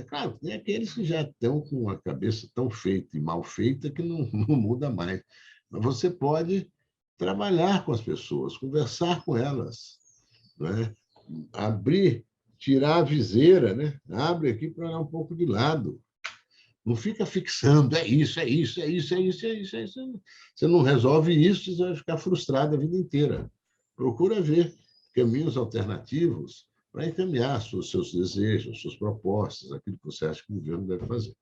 Claro, tem aqueles que já estão com a cabeça tão feita e mal feita que não muda mais. Mas você pode trabalhar com as pessoas, conversar com elas, né? Abrir, tirar a viseira, né? Abre aqui para olhar um pouco de lado. Não fica fixando, é isso. Você não resolve isso, você vai ficar frustrado a vida inteira. Procura ver caminhos alternativos para encaminhar seus desejos, suas propostas, aquilo que você acha que o governo deve fazer.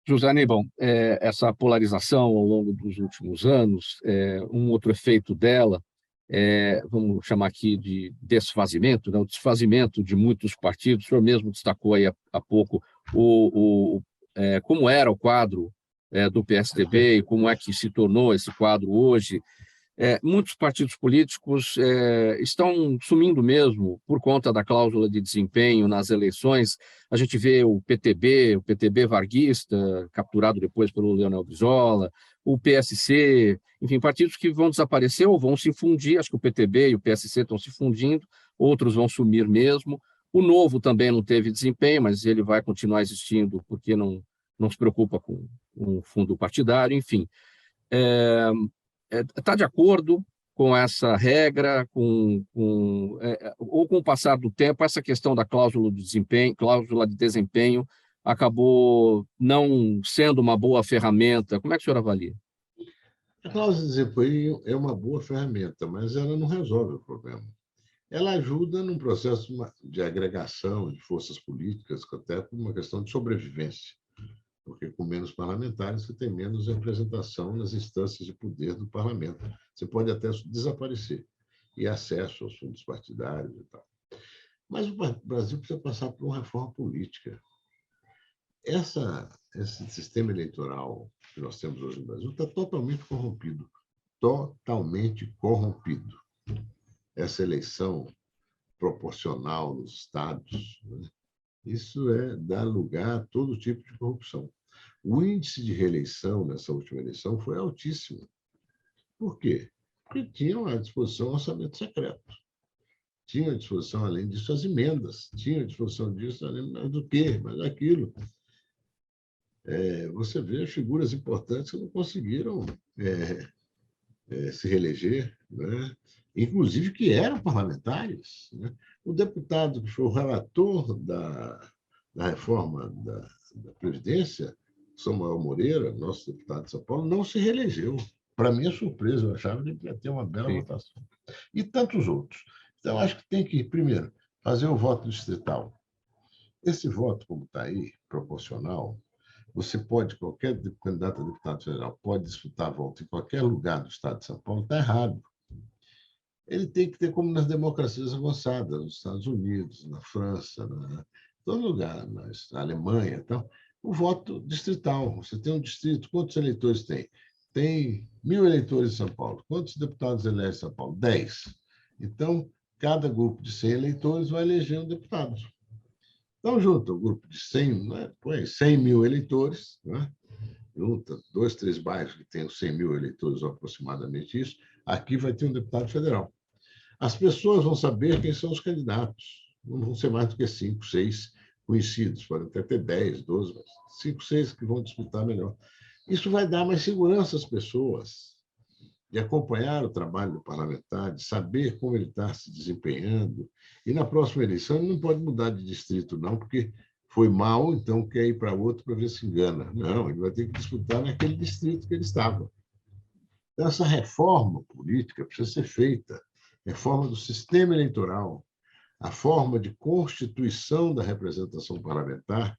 José Aníbal, essa polarização ao longo dos últimos anos, um outro efeito dela, vamos chamar aqui de desfazimento, né? O desfazimento de muitos partidos. O senhor mesmo destacou aí há pouco como era o quadro do PSDB e como é que se tornou esse quadro hoje. Muitos partidos políticos estão sumindo mesmo por conta da cláusula de desempenho nas eleições. A gente vê o PTB varguista, capturado depois pelo Leonel Brizola, o PSC, enfim, partidos que vão desaparecer ou vão se fundir. Acho que o PTB e o PSC estão se fundindo, outros vão sumir mesmo. O Novo também não teve desempenho, mas ele vai continuar existindo porque não se preocupa com um fundo partidário, enfim. Está de acordo com essa regra, ou com o passar do tempo, essa questão da cláusula de desempenho acabou não sendo uma boa ferramenta? Como é que o senhor avalia? A cláusula de desempenho é uma boa ferramenta, mas ela não resolve o problema. Ela ajuda num processo de agregação de forças políticas, até por uma questão de sobrevivência, porque com menos parlamentares você tem menos representação nas instâncias de poder do parlamento. Você pode até desaparecer e acesso aos fundos partidários e tal. Mas o Brasil precisa passar por uma reforma política. esse sistema eleitoral que nós temos hoje no Brasil está totalmente corrompido. Totalmente corrompido. Essa eleição proporcional nos estados, né? Isso dá lugar a todo tipo de corrupção. O índice de reeleição nessa última eleição foi altíssimo. Por quê? Porque tinham à disposição um orçamento secreto. Tinham à disposição, além disso, as emendas. Tinham à disposição disso, além do quê? Mas aquilo. Você vê figuras importantes que não conseguiram se reeleger, né? Inclusive que eram parlamentares, né? O deputado que foi o relator da reforma da Previdência, Samuel Moreira, nosso deputado de São Paulo, não se reelegeu. Para minha surpresa, eu achava que ele ia ter uma bela votação. E tantos outros. Então, acho que tem que, primeiro, fazer o voto distrital. Esse voto, como está aí, proporcional, você pode, qualquer candidato a deputado federal pode disputar a volta em qualquer lugar do estado de São Paulo, está errado. Ele tem que ter como nas democracias avançadas, nos Estados Unidos, na França, em todo lugar, na Alemanha. Então, o voto distrital. Você tem um distrito, quantos eleitores tem? Tem 1.000 eleitores em São Paulo. Quantos deputados elege em São Paulo? 10. Então, cada grupo de 100 eleitores vai eleger um deputado. Então, junta o grupo de 100, né? Põe 100 mil eleitores, né? Junta 2, 3 bairros que tenham 100 mil eleitores, ou aproximadamente isso, aqui vai ter um deputado federal. As pessoas vão saber quem são os candidatos. Não vão ser mais do que 5, 6 conhecidos, podem até ter 10, 12, mas 5, 6 que vão disputar melhor. Isso vai dar mais segurança às pessoas de acompanhar o trabalho do parlamentar, de saber como ele está se desempenhando. E na próxima eleição ele não pode mudar de distrito, não, porque foi mal, então quer ir para outro para ver se engana. Não, ele vai ter que disputar naquele distrito que ele estava. Então, essa reforma política precisa ser feita. Reforma do sistema eleitoral, a forma de constituição da representação parlamentar,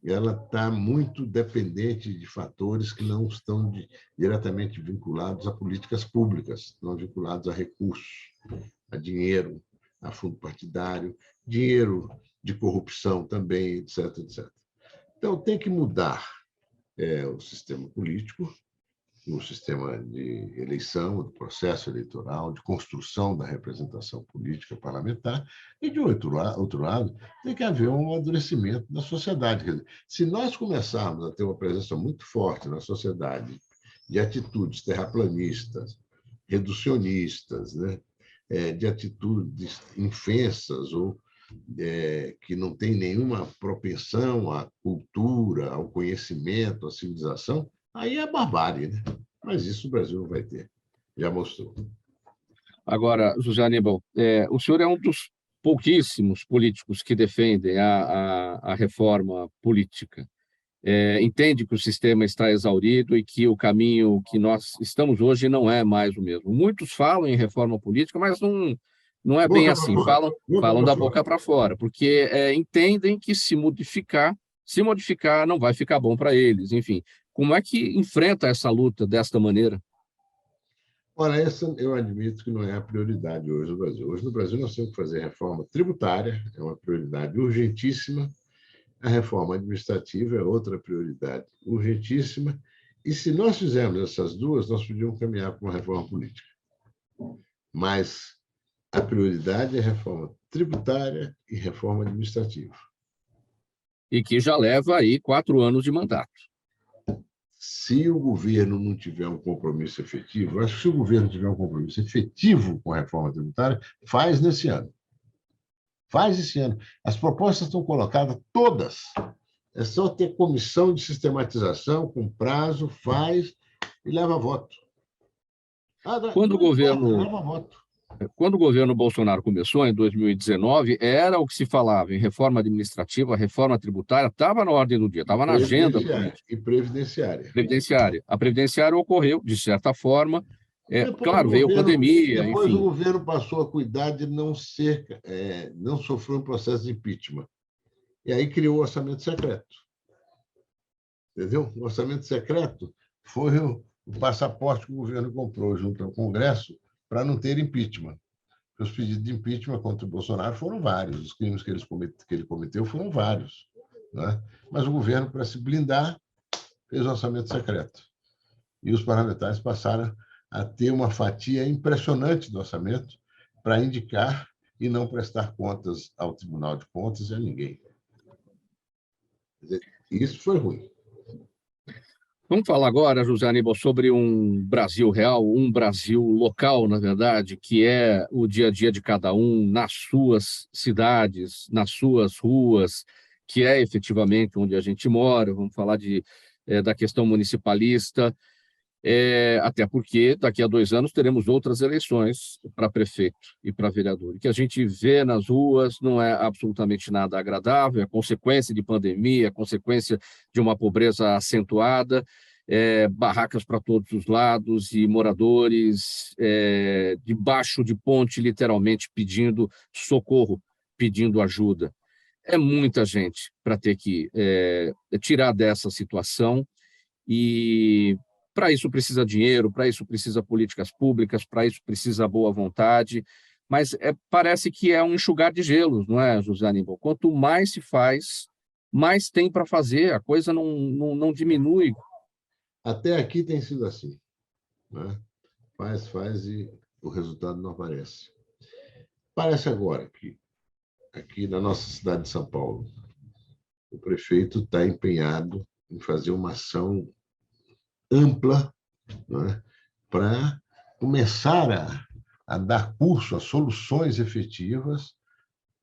ela está muito dependente de fatores que não estão diretamente vinculados a políticas públicas, não vinculados a recursos, a dinheiro, a fundo partidário, dinheiro de corrupção também, etc, etc. Então, tem que mudar o sistema político, o sistema de eleição, do processo eleitoral, de construção da representação política parlamentar, e, de outro lado, tem que haver um amadurecimento da sociedade. Quer dizer, se nós começarmos a ter uma presença muito forte na sociedade de atitudes terraplanistas, reducionistas, né? De atitudes infensas ou que não tem nenhuma propensão à cultura, ao conhecimento, à civilização, aí é barbárie, né? Mas isso o Brasil não vai ter. Já mostrou. Agora, José Aníbal, o senhor é um dos pouquíssimos políticos que defendem a reforma política. Entende que o sistema está exaurido e que o caminho que nós estamos hoje não é mais o mesmo. Muitos falam em reforma política, mas não é bem assim. Falam da boca para fora, porque entendem que se modificar não vai ficar bom para eles. Enfim, como é que enfrenta essa luta desta maneira? Ora, essa eu admito que não é a prioridade hoje no Brasil. Hoje no Brasil nós temos que fazer reforma tributária, é uma prioridade urgentíssima. A reforma administrativa é outra prioridade urgentíssima. E se nós fizermos essas duas, nós podíamos caminhar para uma reforma política. Mas a prioridade é a reforma tributária e reforma administrativa. E que já leva aí 4 anos de mandato. Se o governo não tiver um compromisso efetivo, eu acho que se o governo tiver um compromisso efetivo com a reforma tributária, faz nesse ano. Faz esse ano. As propostas estão colocadas todas. É só ter comissão de sistematização com prazo, faz e leva voto. Quando o governo Bolsonaro começou, em 2019, era o que se falava em reforma administrativa, reforma tributária, estava na ordem do dia, estava na agenda política. E previdenciária. A previdenciária ocorreu, de certa forma. Claro, veio a pandemia, depois enfim. O governo passou a cuidar de não sofrer um processo de impeachment. E aí criou o orçamento secreto. Entendeu? O orçamento secreto foi o passaporte que o governo comprou junto ao Congresso para não ter impeachment. Os pedidos de impeachment contra o Bolsonaro foram vários, os crimes que ele cometeu foram vários, né? mas o governo, para se blindar, fez o orçamento secreto. E os parlamentares passaram a ter uma fatia impressionante do orçamento para indicar e não prestar contas ao Tribunal de Contas e a ninguém. Quer dizer, isso foi ruim. Vamos falar agora, José Aníbal, sobre um Brasil real, um Brasil local, na verdade, que é o dia a dia de cada um, nas suas cidades, nas suas ruas, que é efetivamente onde a gente mora. Vamos falar da questão municipalista, até porque daqui a 2 anos teremos outras eleições para prefeito e para vereador. O que a gente vê nas ruas não é absolutamente nada agradável, é consequência de pandemia, é consequência de uma pobreza acentuada, barracas para todos os lados e moradores debaixo de ponte, literalmente pedindo socorro, pedindo ajuda. É muita gente para ter que tirar dessa situação e... Para isso precisa dinheiro, para isso precisa políticas públicas, para isso precisa boa vontade, mas parece que é um enxugar de gelos, não é, José Aníbal? Quanto mais se faz, mais tem para fazer, a coisa não diminui. Até aqui tem sido assim, né? Faz e o resultado não aparece. Parece agora que aqui na nossa cidade de São Paulo, o prefeito está empenhado em fazer uma ação ampla, né, para começar a dar curso a soluções efetivas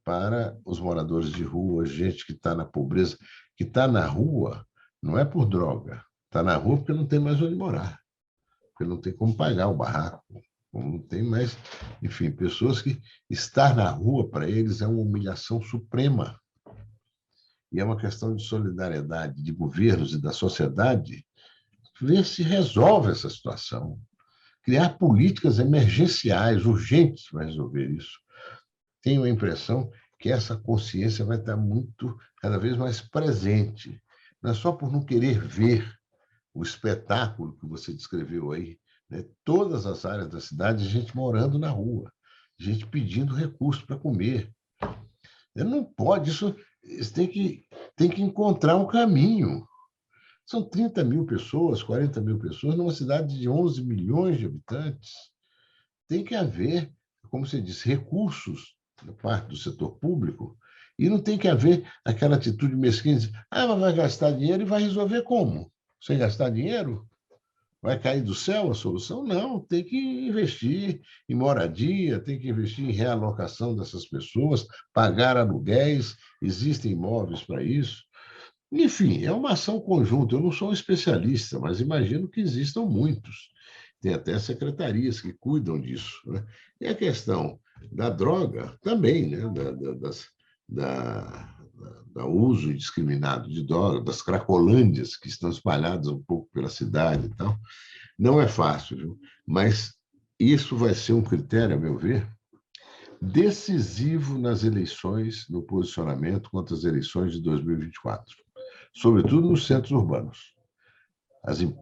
para os moradores de rua, gente que está na pobreza, que está na rua não é por droga, está na rua porque não tem mais onde morar, porque não tem como pagar o barraco, não tem mais... Enfim, pessoas que estar na rua para eles é uma humilhação suprema. E é uma questão de solidariedade de governos e da sociedade ver se resolve essa situação. Criar políticas emergenciais, urgentes para resolver isso. Tenho a impressão que essa consciência vai estar cada vez mais presente. Não é só por não querer ver o espetáculo que você descreveu aí, né? Todas as áreas da cidade, gente morando na rua, gente pedindo recurso para comer. Não pode, isso tem que encontrar um caminho. São 30 mil pessoas, 40 mil pessoas, numa cidade de 11 milhões de habitantes. Tem que haver, como você disse, recursos da parte do setor público, e não tem que haver aquela atitude mesquinha de mas vai gastar dinheiro e vai resolver como? Sem gastar dinheiro? Vai cair do céu a solução? Não, tem que investir em moradia, tem que investir em realocação dessas pessoas, pagar aluguéis, existem imóveis para isso. Enfim, é uma ação conjunta. Eu não sou um especialista, mas imagino que existam muitos. Tem até secretarias que cuidam disso, né? E a questão da droga também, né? Da uso indiscriminado de droga, das cracolândias que estão espalhadas um pouco pela cidade e tal. Não é fácil, viu? Mas isso vai ser um critério, a meu ver, decisivo nas eleições, no posicionamento contra as eleições de 2024. Sobretudo nos centros urbanos.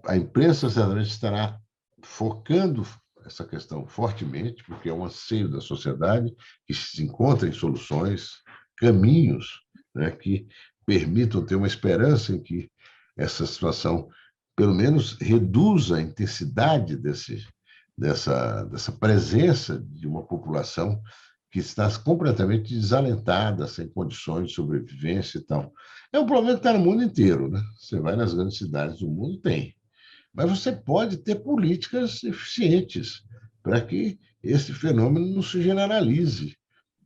A imprensa certamente estará focando essa questão fortemente, porque é um anseio da sociedade que se encontrem soluções, caminhos, né, que permitam ter uma esperança em que essa situação, pelo menos, reduza a intensidade dessa presença de uma população que está completamente desalentada, sem condições de sobrevivência e tal. É um problema que está no mundo inteiro, né? Você vai nas grandes cidades do mundo, tem. Mas você pode ter políticas eficientes para que esse fenômeno não se generalize.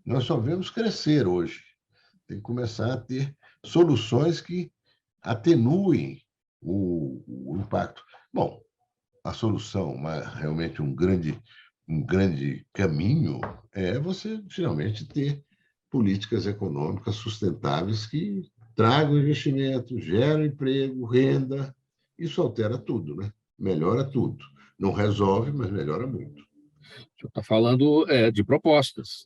Nós só vemos crescer hoje. Tem que começar a ter soluções que atenuem o impacto. Bom, a solução, realmente um grande caminho é você, finalmente, ter políticas econômicas sustentáveis que tragam investimento, geram emprego, renda. Isso altera tudo, né? Melhora tudo. Não resolve, mas melhora muito. O senhor está falando de propostas.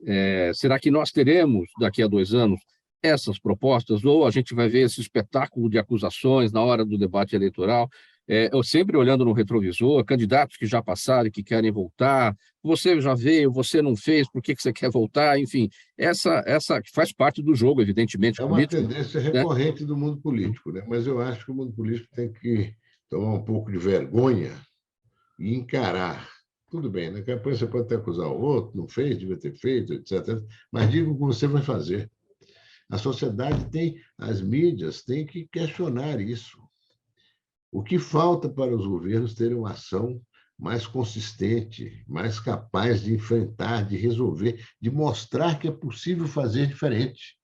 Será que nós teremos, daqui a 2 anos, essas propostas? Ou a gente vai ver esse espetáculo de acusações na hora do debate eleitoral? eu sempre olhando no retrovisor, candidatos que já passaram e que querem voltar, você já veio, você não fez, por que você quer voltar? Enfim, essa que faz parte do jogo, evidentemente, É uma político, tendência né? recorrente do mundo político, né? Mas eu acho que o mundo político tem que tomar um pouco de vergonha e encarar. Tudo bem, na campanha você pode até acusar o outro, não fez, devia ter feito, etc. Mas diga o que você vai fazer. A sociedade tem, as mídias têm que questionar isso. O que falta para os governos terem uma ação mais consistente, mais capaz de enfrentar, de resolver, de mostrar que é possível fazer diferente.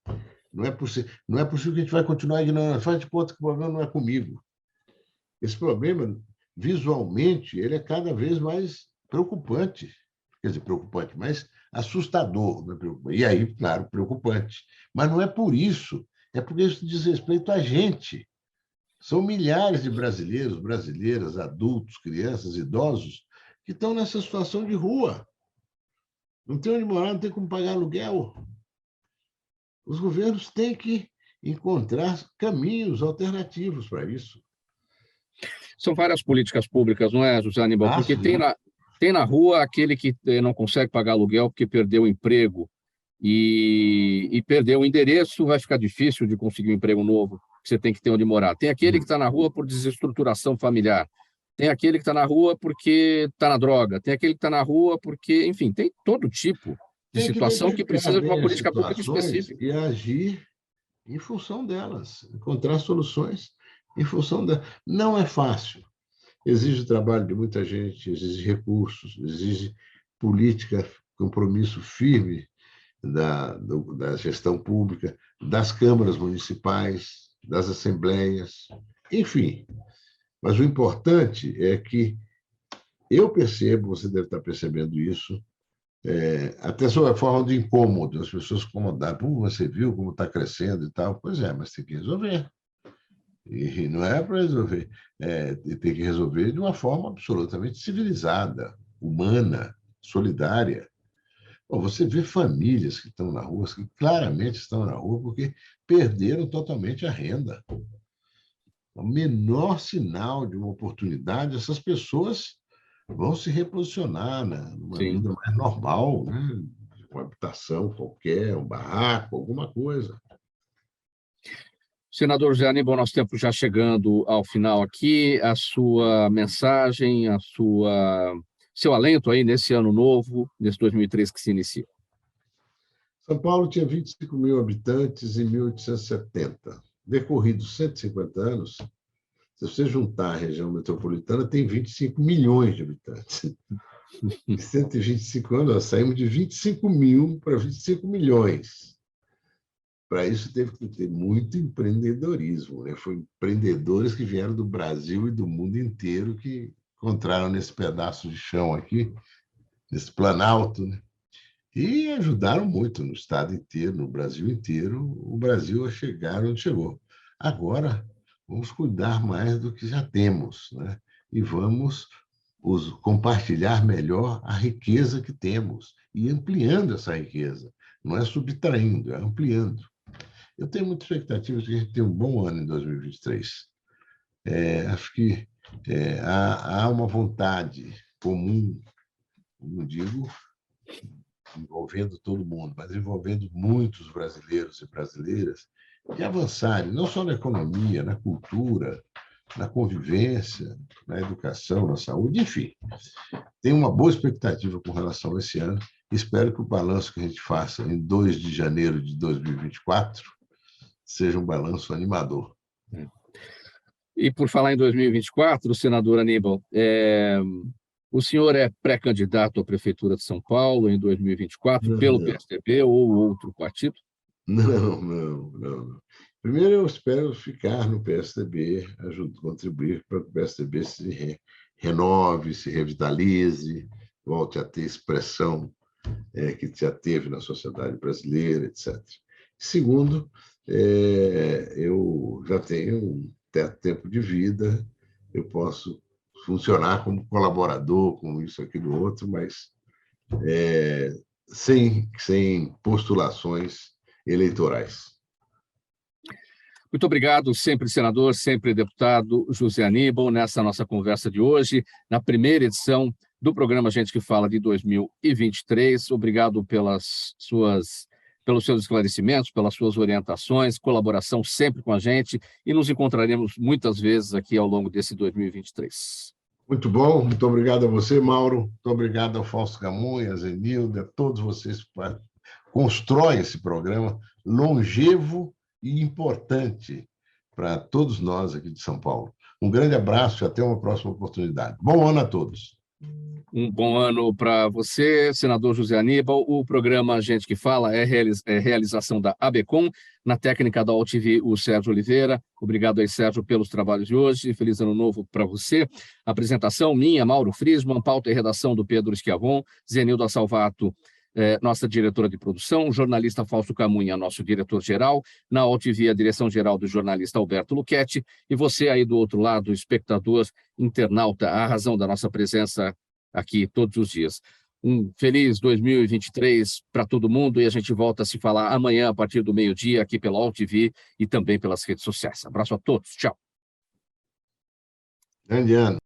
Não é possível que a gente vai continuar ignorando. Faz de conta que o problema não é comigo. Esse problema, visualmente, ele é cada vez mais preocupante. Quer dizer, preocupante, mas assustador. E aí, claro, preocupante. Mas não é por isso. É porque isso diz respeito a gente. São milhares de brasileiros, brasileiras, adultos, crianças, idosos, que estão nessa situação de rua. Não tem onde morar, não tem como pagar aluguel. Os governos têm que encontrar caminhos alternativos para isso. São várias políticas públicas, não é, José Aníbal? Porque Sim. tem na rua aquele que não consegue pagar aluguel porque perdeu o emprego e perdeu o endereço, vai ficar difícil de conseguir um emprego novo, você tem que ter onde morar. Tem aquele que está na rua por desestruturação familiar. Tem aquele que está na rua porque está na droga. Tem aquele que está na rua porque, enfim, tem todo tipo de Tem que situação que identificar precisa de uma bem as política pública situações específica. e agir em função delas, encontrar soluções em função delas. Não é fácil. Exige trabalho de muita gente, exige recursos, exige política, compromisso firme da gestão pública, das câmaras municipais, das assembleias, enfim. Mas o importante é que eu percebo, você deve estar percebendo isso, até sob a forma de incômodo, as pessoas incomodadas. Pô, você viu como está crescendo e tal? Pois é, mas tem que resolver. E não é para resolver, tem que resolver de uma forma absolutamente civilizada, humana, solidária. Bom, você vê famílias que estão na rua, que claramente estão na rua porque perderam totalmente a renda. O menor sinal de uma oportunidade, essas pessoas vão se reposicionar numa Sim. vida mais normal, né? Uma habitação qualquer, um barraco, alguma coisa. Senador José Aníbal, nosso tempo já chegando ao final aqui, a sua mensagem, seu alento aí nesse ano novo, nesse 2003 que se inicia. São Paulo tinha 25 mil habitantes em 1870. Decorridos 150 anos, se você juntar a região metropolitana, tem 25 milhões de habitantes. Em 125 anos, nós saímos de 25 mil para 25 milhões. Para isso, teve que ter muito empreendedorismo, né? Foram empreendedores que vieram do Brasil e do mundo inteiro que encontraram nesse pedaço de chão aqui, nesse planalto, né? E ajudaram muito no estado inteiro, no Brasil inteiro, o Brasil a chegar onde chegou. Agora, vamos cuidar mais do que já temos, né? E vamos compartilhar melhor a riqueza que temos e ampliando essa riqueza. Não é subtraindo, é ampliando. Eu tenho muita expectativa de que a gente tenha um bom ano em 2023. Acho que há uma vontade comum, não digo envolvendo todo mundo, mas envolvendo muitos brasileiros e brasileiras, de avançarem, não só na economia, na cultura, na convivência, na educação, na saúde, enfim. Tenho uma boa expectativa com relação a esse ano. Espero que o balanço que a gente faça em 2 de janeiro de 2024 seja um balanço animador. E por falar em 2024, senador Aníbal, o senhor é pré-candidato à Prefeitura de São Paulo em 2024 pelo PSDB ou outro partido? Não. Primeiro, eu espero ficar no PSDB, contribuir para que o PSDB se renove, se revitalize, volte a ter expressão que já teve na sociedade brasileira, etc. Segundo, eu já tenho um tempo de vida, eu posso funcionar como colaborador, com isso, aquilo, outro, mas sem postulações eleitorais. Muito obrigado, sempre senador, sempre deputado José Aníbal, nessa nossa conversa de hoje, na primeira edição do programa Gente que Fala de 2023. Obrigado pelos seus esclarecimentos, pelas suas orientações, colaboração sempre com a gente, e nos encontraremos muitas vezes aqui ao longo desse 2023. Muito bom, muito obrigado a você, Mauro, muito obrigado ao Fausto Camunha, a Zenilda, a todos vocês que constroem esse programa longevo e importante para todos nós aqui de São Paulo. Um grande abraço e até uma próxima oportunidade. Bom ano a todos. Um bom ano para você, senador José Aníbal. O programa Gente que Fala é realização da ABCom, na técnica da AltV, o Sérgio Oliveira. Obrigado aí, Sérgio, pelos trabalhos de hoje. Feliz ano novo para você. Apresentação minha, Mauro Friesman, pauta e redação do Pedro Schiavon, Zenilda Salvato, nossa diretora de produção, jornalista Fausto Camunha, nosso diretor-geral, na AltV, a direção-geral do jornalista Alberto Luchetti, e você aí do outro lado, espectador, internauta, a razão da nossa presença aqui todos os dias. Um feliz 2023 para todo mundo, e a gente volta a se falar amanhã a partir do meio-dia aqui pela AltV e também pelas redes sociais. Abraço a todos, tchau. Grande ano.